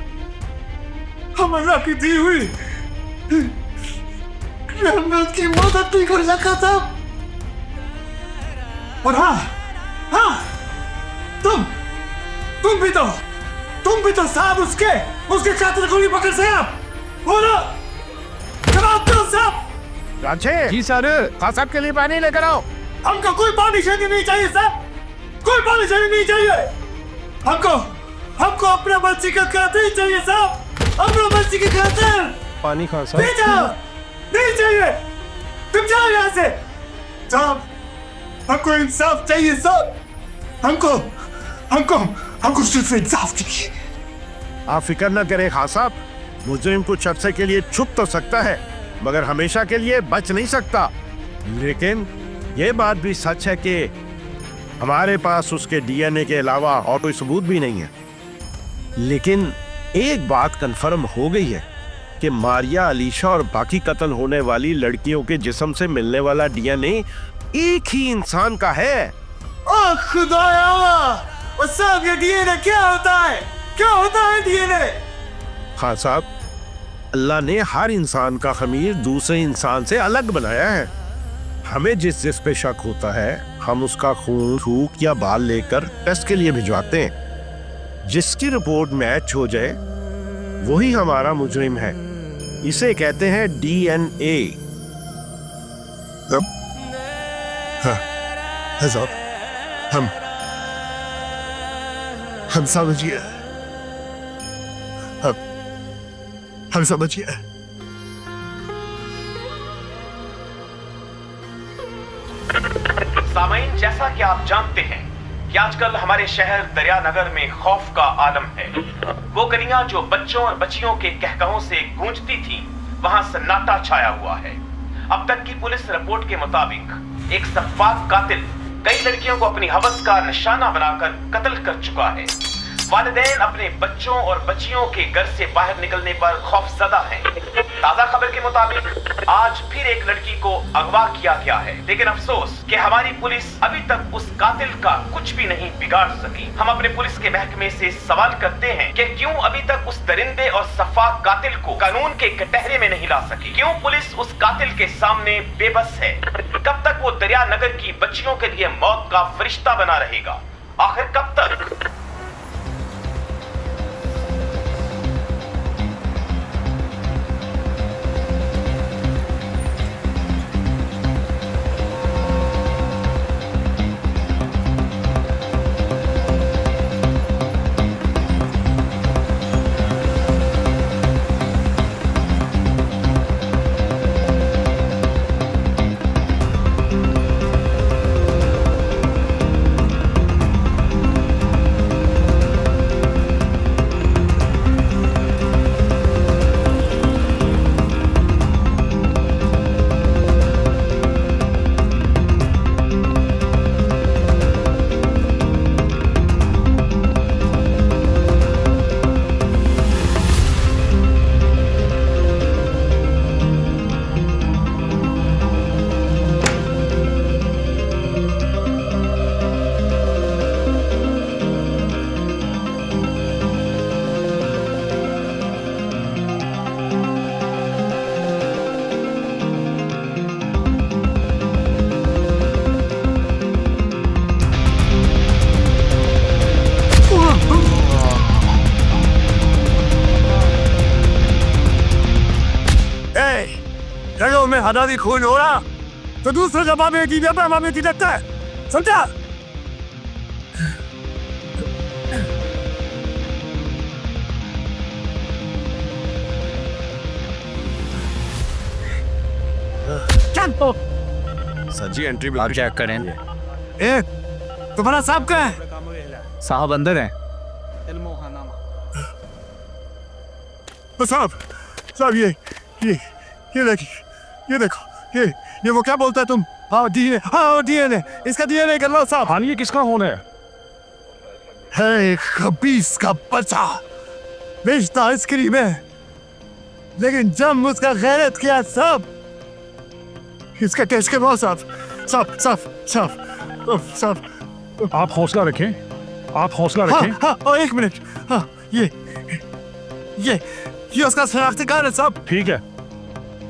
S2: अल्लाह की दी हुई रहमत की मदद नहीं कर सका साहब। और हाँ तुम भी तो साहब उसके कातिल गोली पकड़ से आप बोलो जवाब दो साहब।
S10: रांचे
S1: जी सर।
S10: साहब के लिए पानी लेकर आओ।
S2: हमको कोई पानी चाहिए नहीं चाहिए साहब, कोई पानी चाहिए नहीं चाहिए। हमको अपना बच्ची का खातिर चाहिए साहब, अपना बच्ची के खातिर।
S1: पानी खान
S2: नहीं जाओ, नहीं चाहिए, तुम जाओ यहाँ से साहब। हमको इंसाफ चाहिए साहब, हमको सिर्फ इंसाफ चाहिए।
S10: आप फिक्र न करें खान साहब, मुजरिम कुछ अरसे के लिए छुप तो सकता है मगर हमेशा के लिए बच नहीं सकता। लेकिन ये बात भी सच है कि हमारे पास उसके डीएनए के अलावा और कोई सबूत भी नहीं है। लेकिन एक बात कंफर्म हो गई है कि मारिया, अलीशा और बाकी कत्ल होने वाली लड़कियों के जिस्म से मिलने वाला डीएनए एक ही इंसान का है।
S2: ओह खुदाया, उस साहब ये डीएनए क्या होता है? क्या होता है डीएनए?
S10: खान साहब, अल्लाह ने हर इंसान का खमीर दूसरे इंसान से अलग बनाया है। हमें जिस पे शक होता है हम उसका खून, थूक या बाल लेकर टेस्ट के लिए भिजवाते हैं। जिसकी रिपोर्ट मैच हो जाए वही हमारा मुजरिम है। इसे कहते हैं डीएनए। साहब हम समझिए, हम समझिए।
S12: सामाइन, जैसा कि आप जानते हैं कि आजकल हमारे शहर दरियानगर में खौफ का आलम है। वो गलियां जो बच्चों और बच्चियों के कहकहों से गूंजती थी, वहां सन्नाटा छाया हुआ है। अब तक की पुलिस रिपोर्ट के मुताबिक एक सफाक कातिल कई लड़कियों को अपनी हवस का निशाना बनाकर कत्ल कर चुका है। वालिदैन अपने बच्चों और बच्चियों के घर से बाहर निकलने पर खौफजदा हैं। ताजा खबर के मुताबिक आज फिर एक लड़की को अगवा किया गया है, लेकिन अफसोस कि हमारी पुलिस अभी तक उस कातिल का कुछ भी नहीं बिगाड़ सकी। हम अपने पुलिस के महकमे से सवाल करते हैं कि क्यों अभी तक उस दरिंदे और सफाक कातिल को कानून के कटहरे में नहीं ला सकी? क्यों पुलिस उस कातिल के सामने बेबस है? कब तक वो दरियानगर की बच्चियों के लिए मौत का फरिश्ता बना रहेगा? आखिर कब तक?
S2: जगहों में हदादी खून हो रहा तो दूसरे जगह में की व्यापार में की लगता है, समझा?
S10: सर जी एंट्री भी
S3: आप चेक करें।
S2: तुम्हारा साहब का है?
S3: साहब अंदर है।
S2: साहब साहब ये देखो ये वो क्या बोलता है तुम? हाँ डीएनए इसका डीएनए कर लो साहब।
S11: हाँ, ये किसका खून है?
S2: एक खबीस का बच्चा बेचता आइसक्रीम है, लेकिन जब उसका गैरत किया साहब, इसका टेस्ट करवाओ साहब। साहब साहब साहब साहब
S11: आप हौसला रखें, आप हौसला रखें।
S2: हाँ, एक मिनट। हाँ, ये उसका शनाख्ती कार्ड है साहब।
S11: ठीक है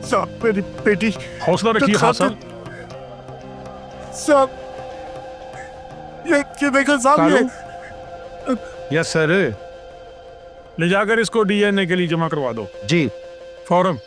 S2: साहब, मेरी बेटी।
S11: हौसला रखिए। हाँ साहब।
S2: साहब ये देखो साहब, ये
S11: यस सर, ले जाकर इसको डीएनए के लिए जमा करवा दो
S3: जी
S11: फौरन।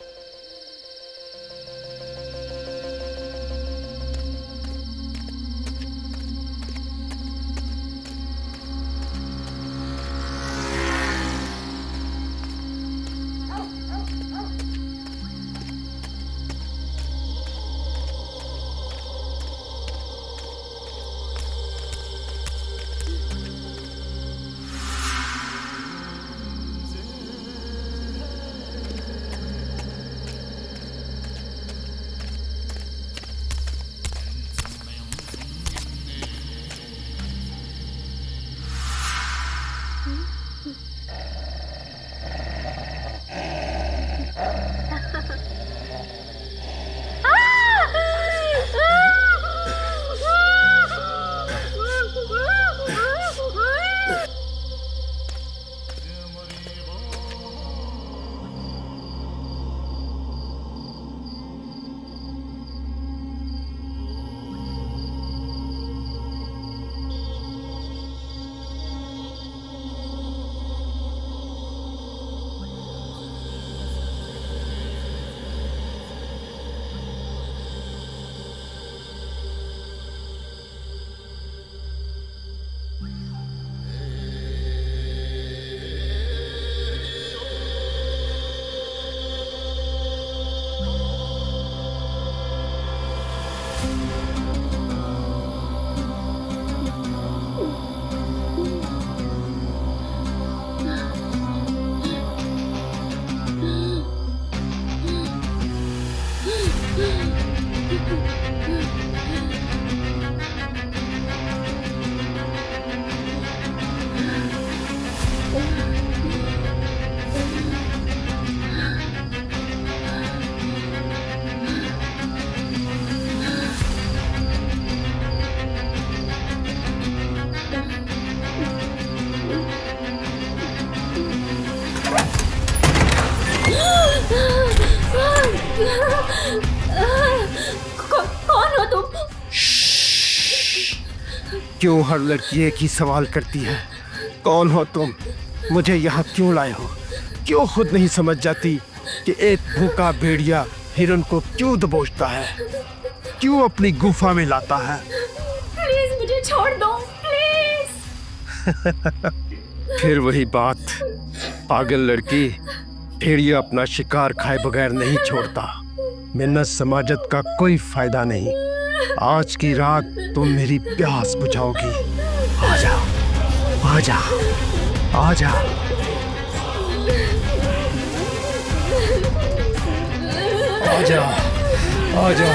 S1: क्यों हर लड़की एक ही सवाल करती है, कौन हो तुम, मुझे यहाँ क्यों लाए हो? क्यों खुद नहीं समझ जाती कि एक भूखा भेड़िया हिरन को क्यों दबोचता है, क्यों अपनी गुफा में लाता है?
S5: प्लीज मुझे छोड़ दो, प्लीज।
S1: फिर वही बात, पागल लड़की, भेड़िया अपना शिकार खाए बगैर नहीं छोड़ता। मेहनत समाजत का कोई फायदा नहीं। आज की रात तुम मेरी प्यास बुझाओगी। आजा, आजा, आजा। आजा, आजा।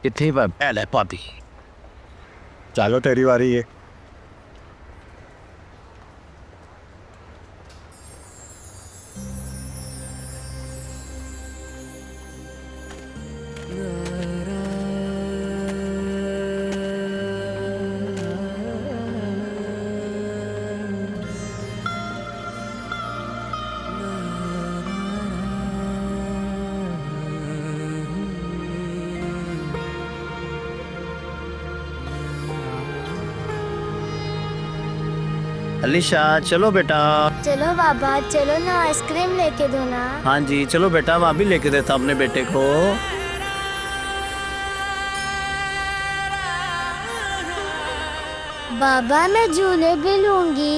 S2: कितनी बार पहले पाती। चलो तेरी बारी है।
S3: अलीशा चलो बेटा।
S13: चलो बाबा, चलो ना, आइसक्रीम लेके दो ना।
S3: हाँ जी चलो बेटा, मैं भी लेके देता अपने बेटे को।
S13: बाबा मैं झूले भी लूंगी।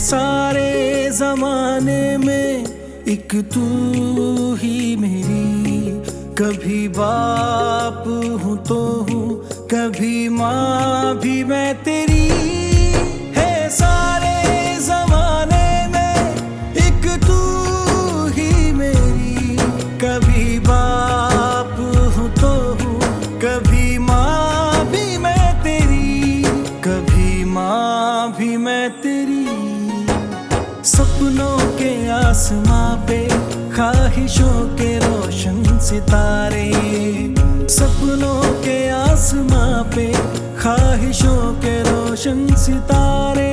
S7: सारे जमाने में एक तू ही मेरी, कभी बाप हूँ तो हूँ, कभी माँ भी मैं तेरी। है सारे जमाने में एक तू ही मेरी, कभी बाप हूँ तो हूँ, कभी माँ भी मैं तेरी, कभी माँ भी मैं तेरी। सपनों के आसमां पे ख्वाहिशों के रोशन सितारे, सपनों के आसमां पे ख्वाहिशों के रोशन सितारे।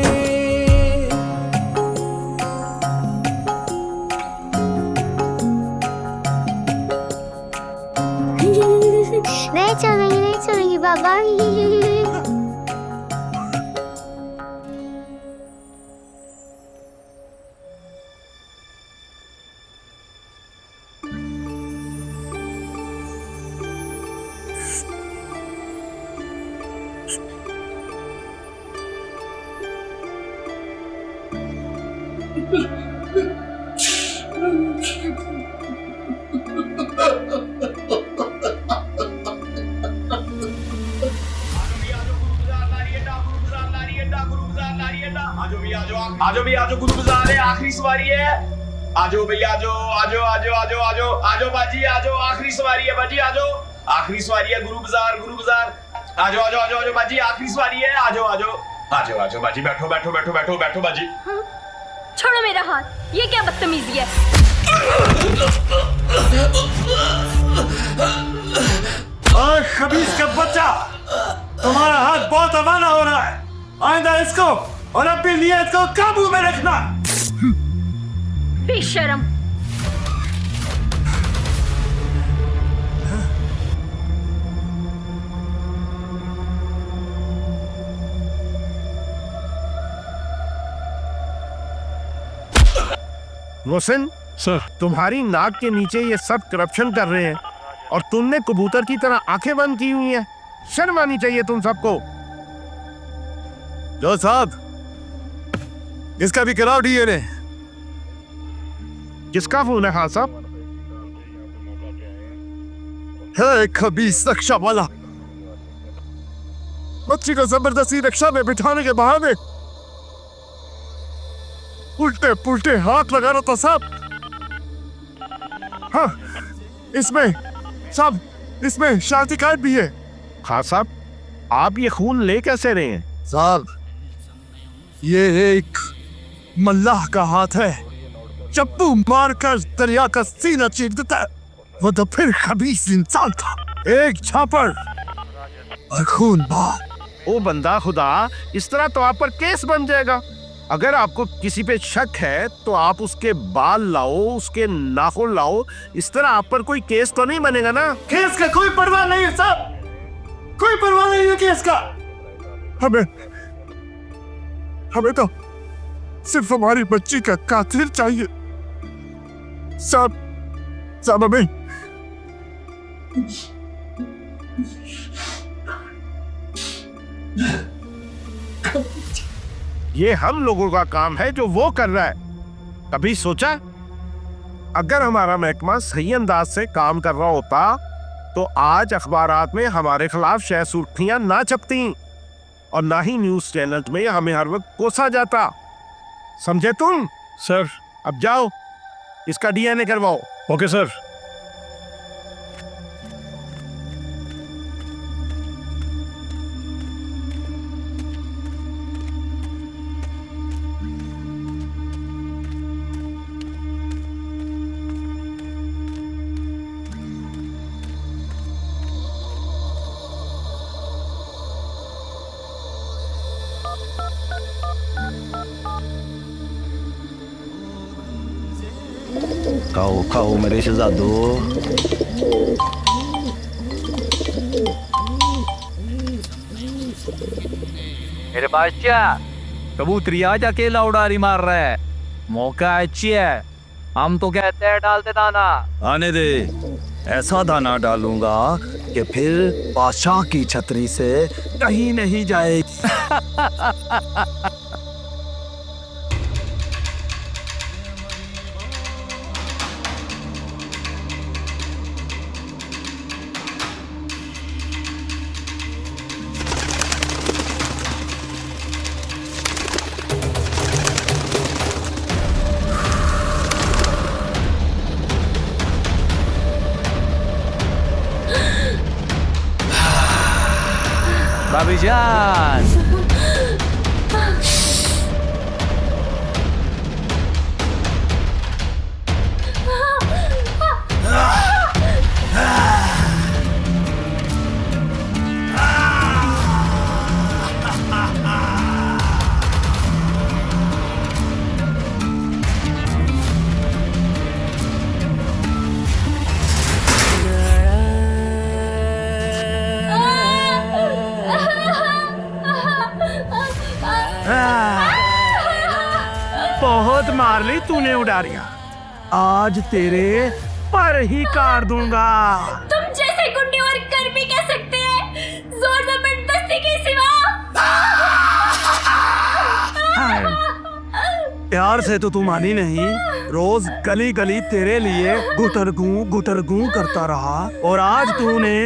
S13: नहीं छोड़ूंगी, नहीं छोड़ूंगी बाबा।
S12: आजो भी आजो, गुरु बाजार है, आखिरी सवारी है। आजो भैया आजो, आजो आजो आजो आजो आजो बाजी आजो, आखिरी सवारी है बाजी आजो, आखिरी सवारी है। गुरु बाजार, गुरु बाजार। आजो आजो आजो आजो बाजी, आखिरी सवारी है। आजो आजो आजो आजो बाजी, बैठो बैठो बैठो बैठो बैठो बाजी।
S5: छोड़ो मेरा हाथ, ये क्या बदतमीजी है?
S2: ओए खबीस का बच्चा, तुम्हारा हाथ बहुत अवाना हो रहा है। आइंदा इसको और अपनी नियत को काबू में रखना।
S5: बेशरम।
S10: मोहसिन
S11: सर,
S10: तुम्हारी नाक के नीचे ये सब करप्शन कर रहे हैं और तुमने कबूतर की तरह आंखें बंद की हुई हैं। शर्म आनी चाहिए तुम सबको।
S2: जो साहब, इसका भी कराओ डीएनए।
S10: किसका फोन है खान साहब?
S2: है खबीस रक्षा वाला, बच्ची को जबरदस्ती रिक्शा में बिठाने के बहाने उल्टे पुल्टे हाथ लगा रहा था साहब। हाँ, इसमें शादी कार्ड भी है।
S10: खान साहब, आप ये खून ले कैसे रहे हैं?
S2: साहब, ये एक मल्लाह का हाथ है, चप्पू मारकर दरिया का सीना चीर देता है। वो तो फिर खबीस इंसान था, एक छापर और खून बहा।
S10: ओ बंदा खुदा, इस तरह तो आप पर केस बन जाएगा। अगर आपको किसी पे शक है तो आप उसके बाल लाओ, उसके नाखून लाओ। इस तरह आप पर कोई केस तो नहीं बनेगा ना?
S2: केस का कोई परवाह नहीं है साहब, कोई परवाह नहीं है केस का। हमें तो सिर्फ हमारी बच्ची का कातिल चाहिए साहब। हमें
S10: ये हम लोगों का काम है जो वो कर रहा है। कभी सोचा अगर हमारा महकमा सही अंदाज से काम कर रहा होता तो आज अखबारात में हमारे खिलाफ शायद सुर्खियां ना छपती और ना ही न्यूज चैनल में हमें हर वक्त कोसा जाता। समझे तुम?
S11: सर।
S10: अब जाओ, इसका डीएनए करवाओ।
S11: Okay sir.
S14: खाओ खाओ मेरे शहजादो।
S4: मेरे बादशाह, कबूतरी आज अकेला उड़ारी मार रहा है। मौका अच्छी है, हम तो कहते हैं डालते दाना।
S14: आने दे, ऐसा दाना डालूंगा कि फिर बादशाह की छतरी से कहीं नहीं जाएगी।
S4: भाभी जान,
S2: बहुत मार ली तूने उडारियां, आज तेरे पर ही काट दूंगा।
S5: तुम जैसे गुंडे और कर भी कह सकते हैं, जोर जबरदस्ती के सिवा।
S14: प्यार से तो तू मानी नहीं, रोज गली गली तेरे लिए गुटरगू करता रहा और आज तूने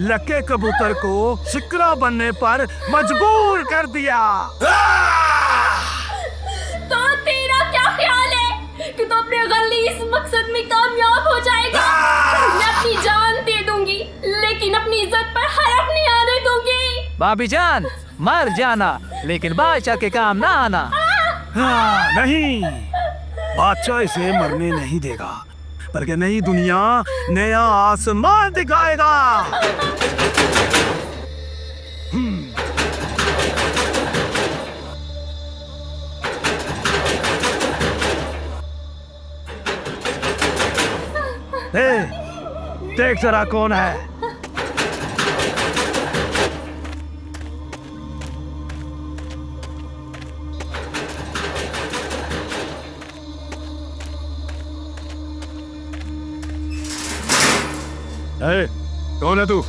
S14: लके कबूतर को शिकरा बनने पर मजबूर कर दिया।
S5: तो तेरा क्या ख्याल है कि तुम अपने गलीस मकसद में कामयाब हो जाएगा? मैं अपनी जान दे दूंगी, लेकिन अपनी इज्जत पर हरफ नहीं आने दूंगी।
S4: भाभी जान, मर जाना लेकिन बादशाह के काम ना आना।
S14: नहीं, बादशाह इसे मरने नहीं देगा, बल्कि नई दुनिया नया आसमान दिखाएगा। देख जरा कौन है।
S2: कौन है तू?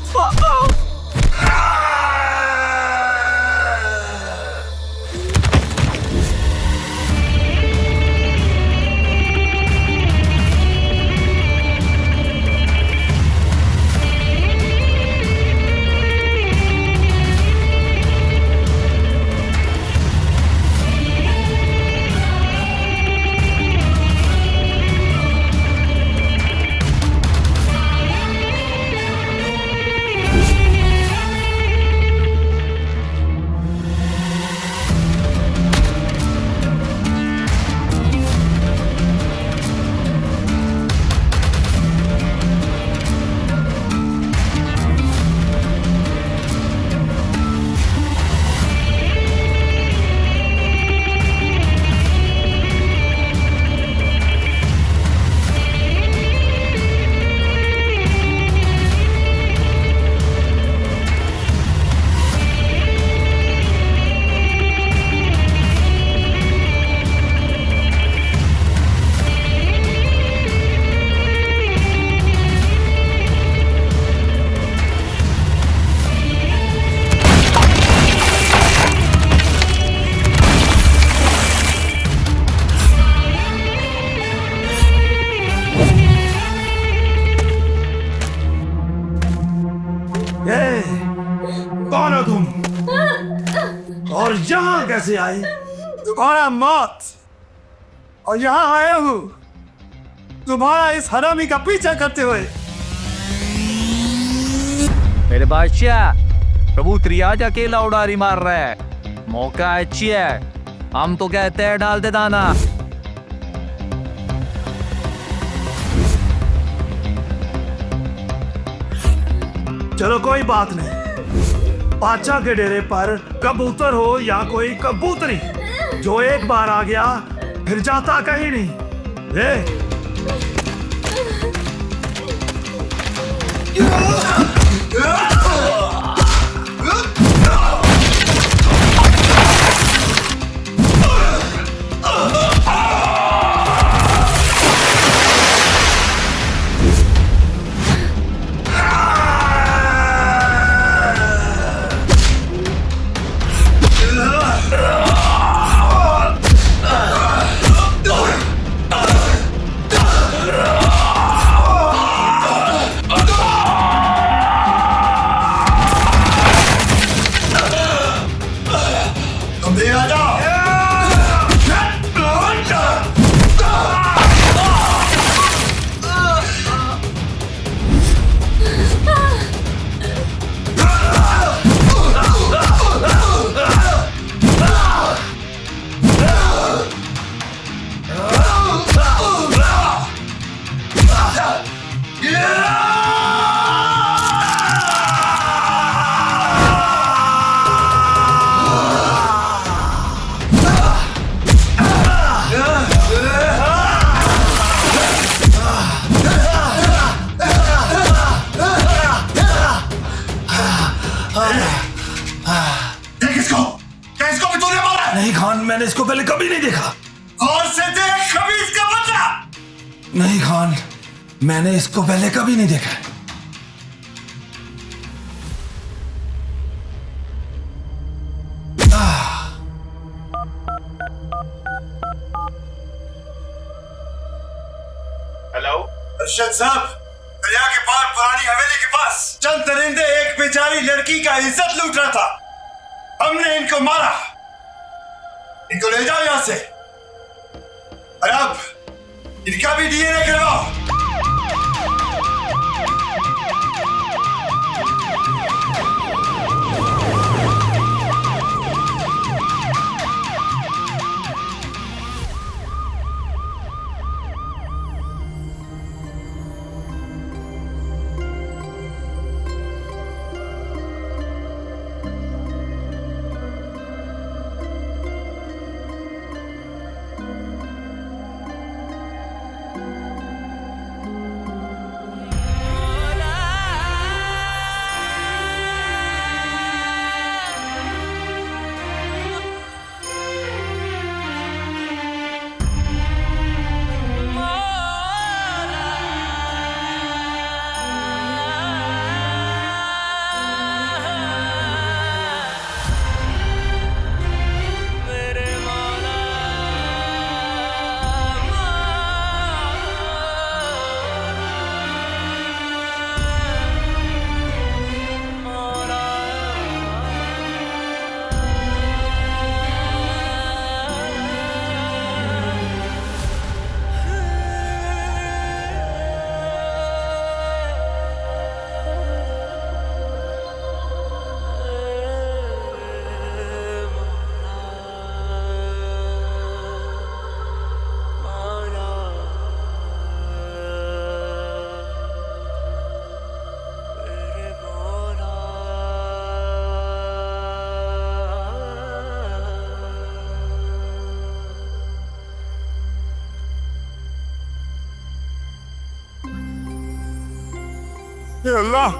S14: कौन हो तुम? और यहाँ कैसे आए? तुम्हारा मौत और यहाँ आया हूँ तुम्हारा इस हरामी का पीछा करते हुए।
S4: मेरे बादशाह, कबूतर आज अकेला उड़ारी मार रहा है। मौका अच्छी है, हम तो कहते हैं डाल दे दाना।
S14: चलो कोई बात नहीं, बादशाह के डेरे पर कबूतर हो या कोई कबूतरी, जो एक बार आ गया फिर जाता कहीं नहीं। ले नहीं खान, मैंने इसको पहले कभी नहीं देखा।
S2: और से देख कभी इसका बदला।
S14: नहीं खान, मैंने इसको पहले कभी नहीं देखा।
S12: हेलो
S2: अर्शद साहब, दरिया के पार पुरानी हवेली के पास चंद दरिंदे एक बेचारी लड़की का इज्जत लूट रहा था। हमने इनको मारा। इनको ले जाओ यहां से और अब इनका भी डीएनए करवाओ। अल्लाह,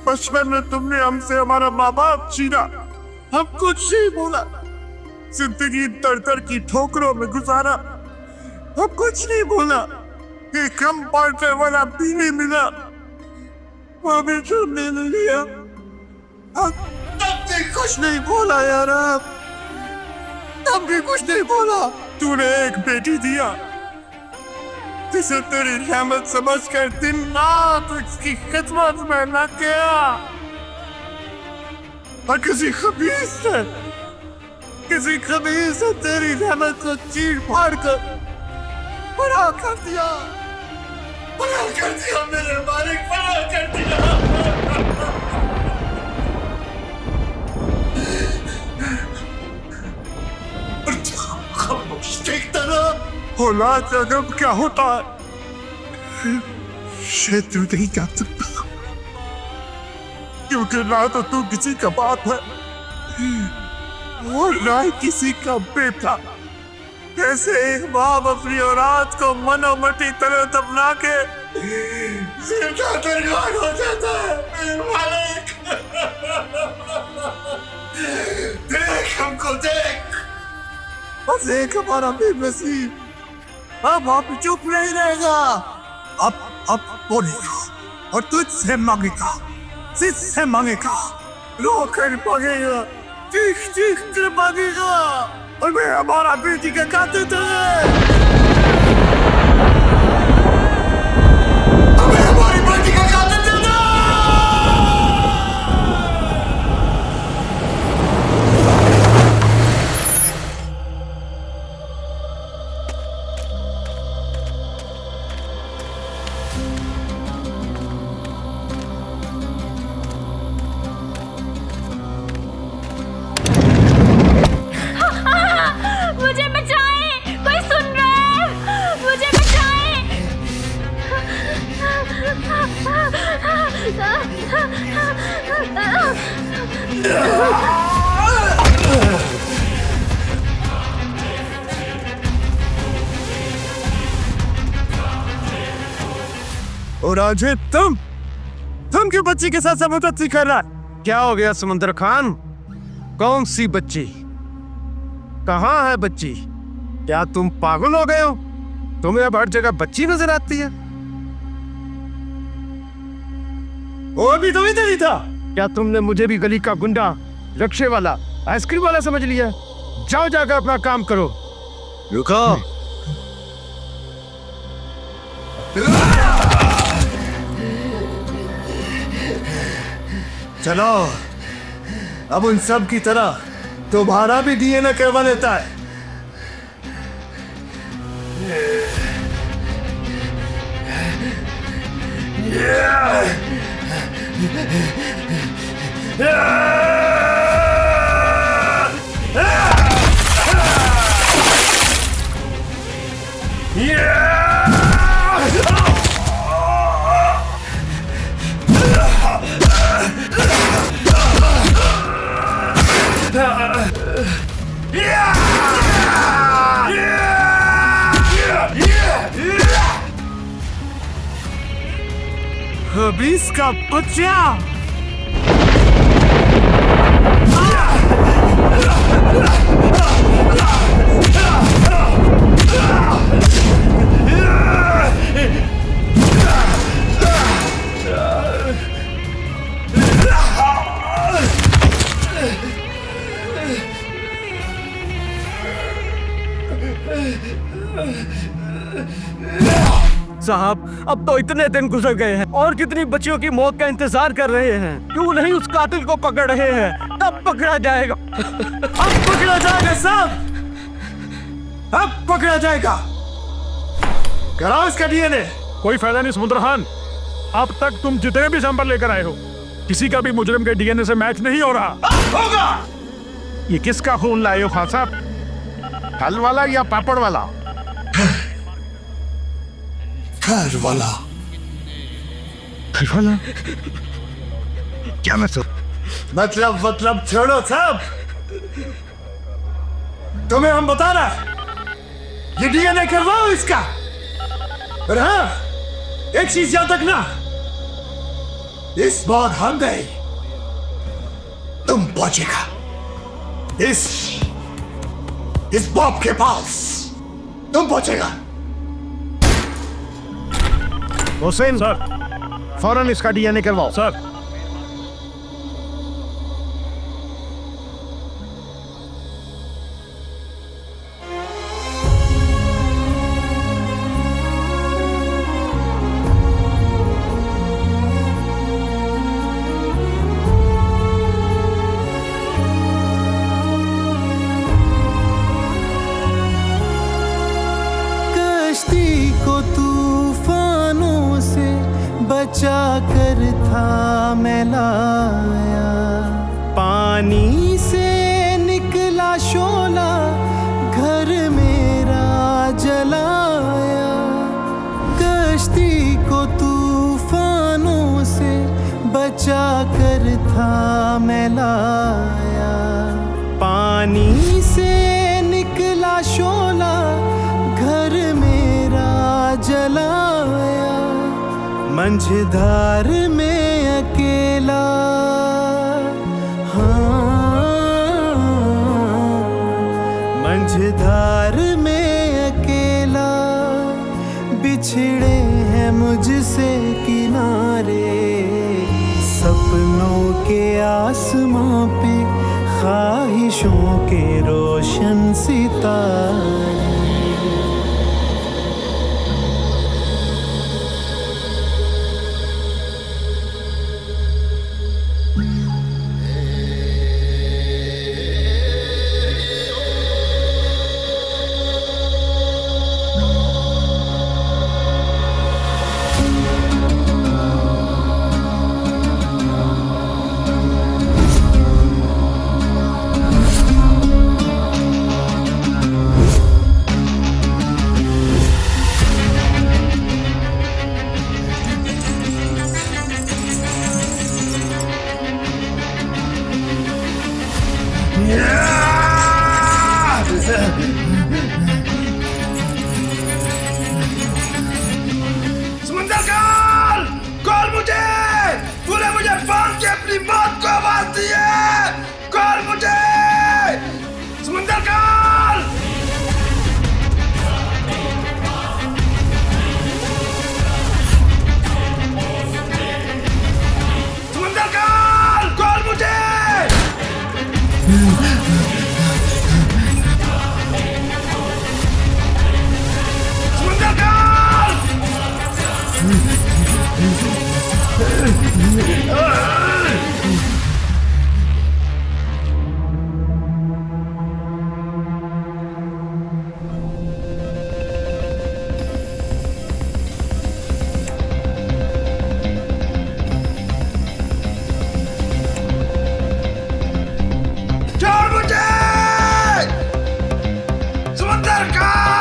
S2: बचपन में तुमने हमसे हमारा माँ बाप छीना, हम कुछ नहीं बोला। जिंदगी दर दर की ठोकरों में गुजारा, हम कुछ नहीं बोला। एक कम पढ़ने वाला बीवी मिला, वो भी तुमने नहीं लिया। तब भी कुछ नहीं बोला यार, तब भी कुछ नहीं बोला। तूने एक बेटी दिया जिसे तेरी रहमत समझकर दिन रात उसकी खिदमत में लग गया। और किसी खबीस ने तेरी रहमत को चीर फाड़ कर बड़ा कर दिया मेरे मालिक, बड़ा कर दिया। और खामोश देखता रहा। औलाद का गम क्या होता है शायद तू नहीं जा सकता, क्योंकि ना तो तू किसी का बाप है और ना ही किसी का बेटा। कैसे एक बाप अपनी औलाद को मनोमटी तरह दबना के जिंदा दरगार हो जाता है मेरे मालिक। देख हमको देख, बस एक हमारा बेनसीब अब आप चुप नहीं रहेगा, अब बोलेगा और तुझसे मांगेगा, जिससे मांगेगा, रो कर मांगेगा, चीख चीख कर मांगेगा और मैं हमारा बेटी का कातिल हमारी बेटी का कातिल और आज तुम क्यों बच्ची के साथ जबरदस्ती कर रहा है?
S1: क्या हो गया समुंदर खान? कौन सी बच्ची? कहाँ है बच्ची? क्या तुम पागल हो गए हो? तुम्हें अब हर जगह बच्ची नजर आती है।
S2: वो अभी तो इधर ही था।
S1: क्या तुमने मुझे भी गली का गुंडा, रक्शे वाला, आइसक्रीम वाला समझ लिया? जाओ जाकर अपना काम करो।
S2: रुको, चलो अब उन सब की तरह तुम्हारा भी डीएनए करवा लेता है। खबीस का बच्चा!
S14: साहब, अब तो इतने दिन गुजर गए हैं और कितनी बच्चियों की मौत का इंतजार कर रहे हैं। क्यों नहीं उस कातिल को पकड़ रहे हैं? तब पकड़ा जाएगा।
S2: अब पकड़ा जाएगा साहब, अब पकड़ा जाएगा। कराओ इसका डीएनए।
S11: कोई फायदा नहीं समुद्र खान, अब तक तुम जितने भी सैंपल लेकर आए हो किसी का भी मुजरिम के डीएनए से मैच नहीं हो रहा।
S2: होगा।
S11: ये किसका खून लाए हो खान साहब?
S1: फल वाला या पापड़ वाला?
S2: घर वाला।
S1: क्या
S2: मतलब छोड़ो साहब, तुम्हें हम बता रहा है, ये डीएनए करवाओ इसका। और हाँ, एक चीज याद रखना, इस बार हम गए, तुम पहुंचेगा इस बाप के पास, तुम पहुंचेगा।
S1: हुसैन
S11: सर,
S1: फौरन इसका डीएनए करवाओ।
S11: सर,
S7: बचा कर था मैं लाया। पानी से निकला शोला घर मेरा जलाया। कश्ती को तूफानों से बचा कर था मैं लाया। पानी से निकला शोला घर मेरा जलाया। मंझधार में अकेला, हाँ, मंझधार में अकेला बिछड़े हैं मुझसे किनारे। सपनों के आसमां पे ख्वाहिशों के रोशन सितारे।
S2: समंदरकाल, कॉल मुझे। तूने मुझे फोन के अपनी मौत को आवाज दी है। कॉल मुझे समंदरकाल। समंदरकाल, कॉल मुझे। छोड़ मुझे समंदरकाल।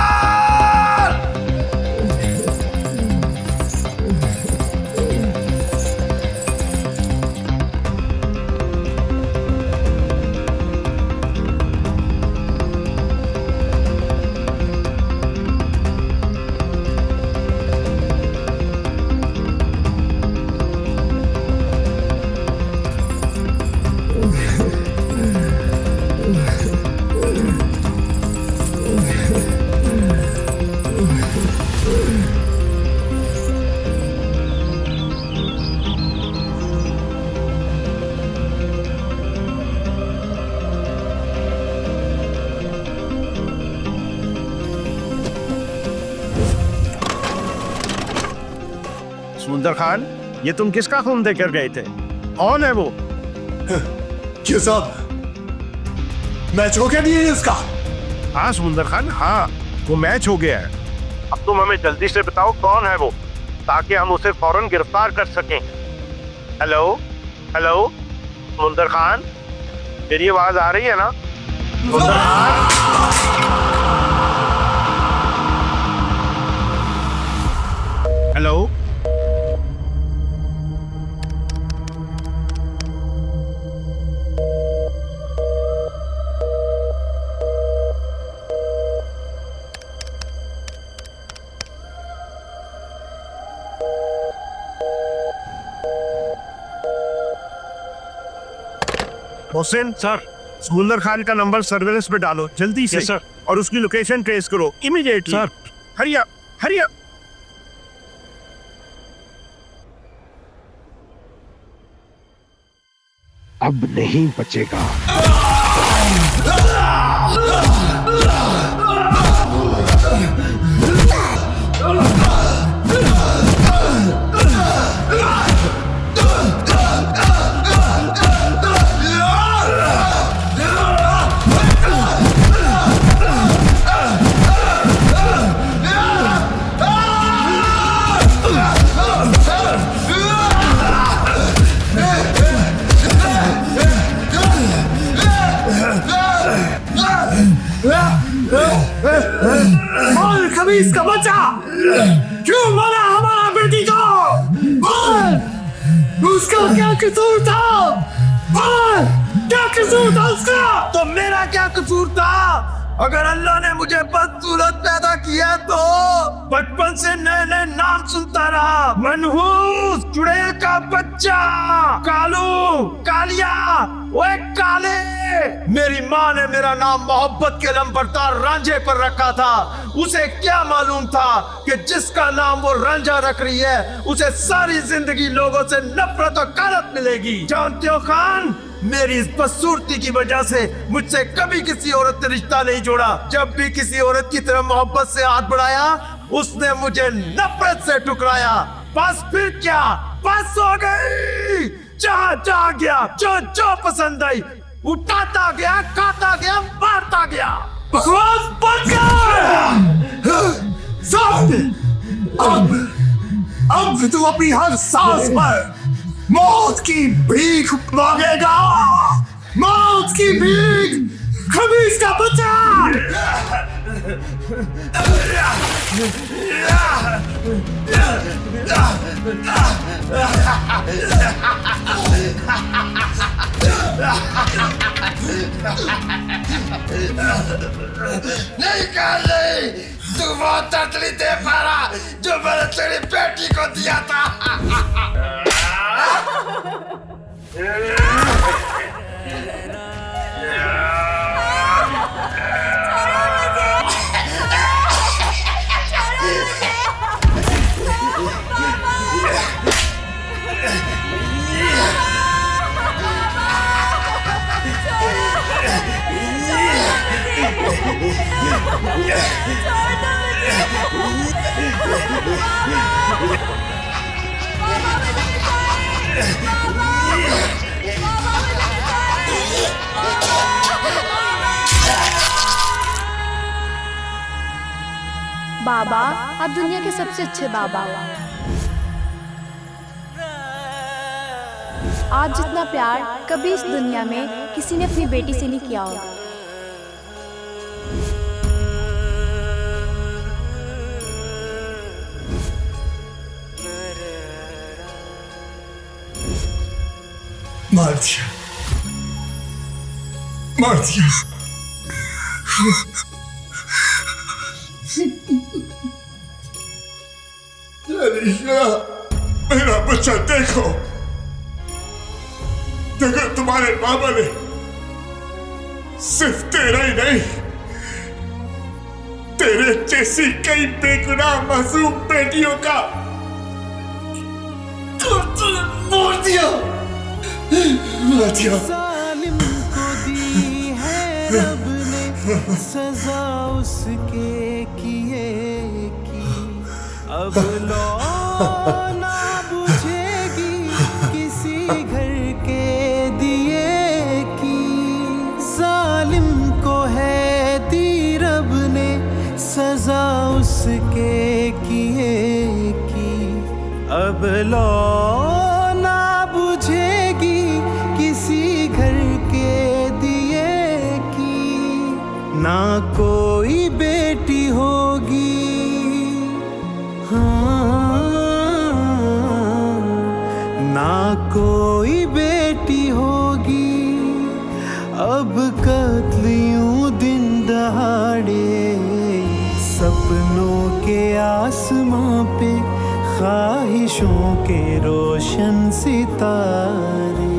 S2: समुंदर खान, ये तुम किसका खून देकर गए थे? कौन है वो?
S14: ये साहब, मैच हो गया नहीं है इसका।
S2: हाँ समुंदर खान, हाँ वो मैच हो गया है। अब तुम हमें जल्दी से बताओ कौन है वो, ताकि हम उसे फौरन गिरफ्तार कर सकें। हेलो हेलो समुंदर खान, मेरी आवाज आ रही है ना? समुंदर खान, हेलो। हुसैन सर, समुंदर खान का नंबर सर्वेलेंस पे डालो जल्दी से सर, और उसकी लोकेशन ट्रेस करो इमीडिएटली सर। हरिया हरिया।
S1: अब नहीं बचेगा।
S14: खबीस का बच्चा क्यों मारा हमारा बेटी को? बोल, उसका क्या कसूर था? बोल, क्या कसूर था उसका? तो मेरा क्या कसूर था? अगर अल्लाह ने मुझे बदसूरत पैदा किया तो बचपन से नए नए नाम सुनता रहा। मनहूस, चुड़ैल का बच्चा, कालू, कालिया, ओए काले। मेरी माँ ने मेरा नाम मोहब्बत के लंबरदार रांझे पर रखा था। उसे क्या मालूम था कि जिसका नाम वो रांझा रख रही है उसे सारी जिंदगी लोगों से नफरत और कारत मिलेगी। जानते हो खान, मेरी इस बदसूरती की वजह से मुझसे कभी किसी औरत ने रिश्ता नहीं जोड़ा। जब भी किसी औरत की तरफ मोहब्बत से हाथ बढ़ाया उसने मुझे नफरत से ठुकराया। बस फिर क्या, बस हो गई। जहाँ जहाँ गया, जो जो पसंद आई, उठाता गया, खाता गया, मारता गया। बकवास बंद कर। अब तू अपनी हर सांस पर मौत की भीख मांगेगा। मौत की भीख, खबीस का बच्चा।
S2: नहीं कर रही, तू वो ततली दे पारा जो मैंने तेरी बेटी को दिया था।
S8: बाबा, आप दुनिया के सबसे अच्छे बाबा। आप जितना प्यार कभी इस दुनिया में किसी ने अपनी बेटी से नहीं किया होगा।
S14: मार दिया, मार दिया। अलीशा, मेरा बच्चा देखो, देखो तुम्हारे बाबा ने सिर्फ तेरा ही नहीं, तेरे जैसी कई बेगुनाह मासूम बेटियों का मार दिया, मार दिया।
S7: जालिम को दी है रब ने सजा उसके किए की, अब लो ना बुझेगी किसी घर के दिए की। जालिम को है दी रब ने सजा उसके किए की, अब लो ना बुझेगी किसी घर के दिए की। ना कोई बेटी होगी, ना कोई बेटी होगी, अब कत्ल यूं दिन दहाड़े। सपनों के आसमां पे ख्वाहिशों के रोशन सितारे।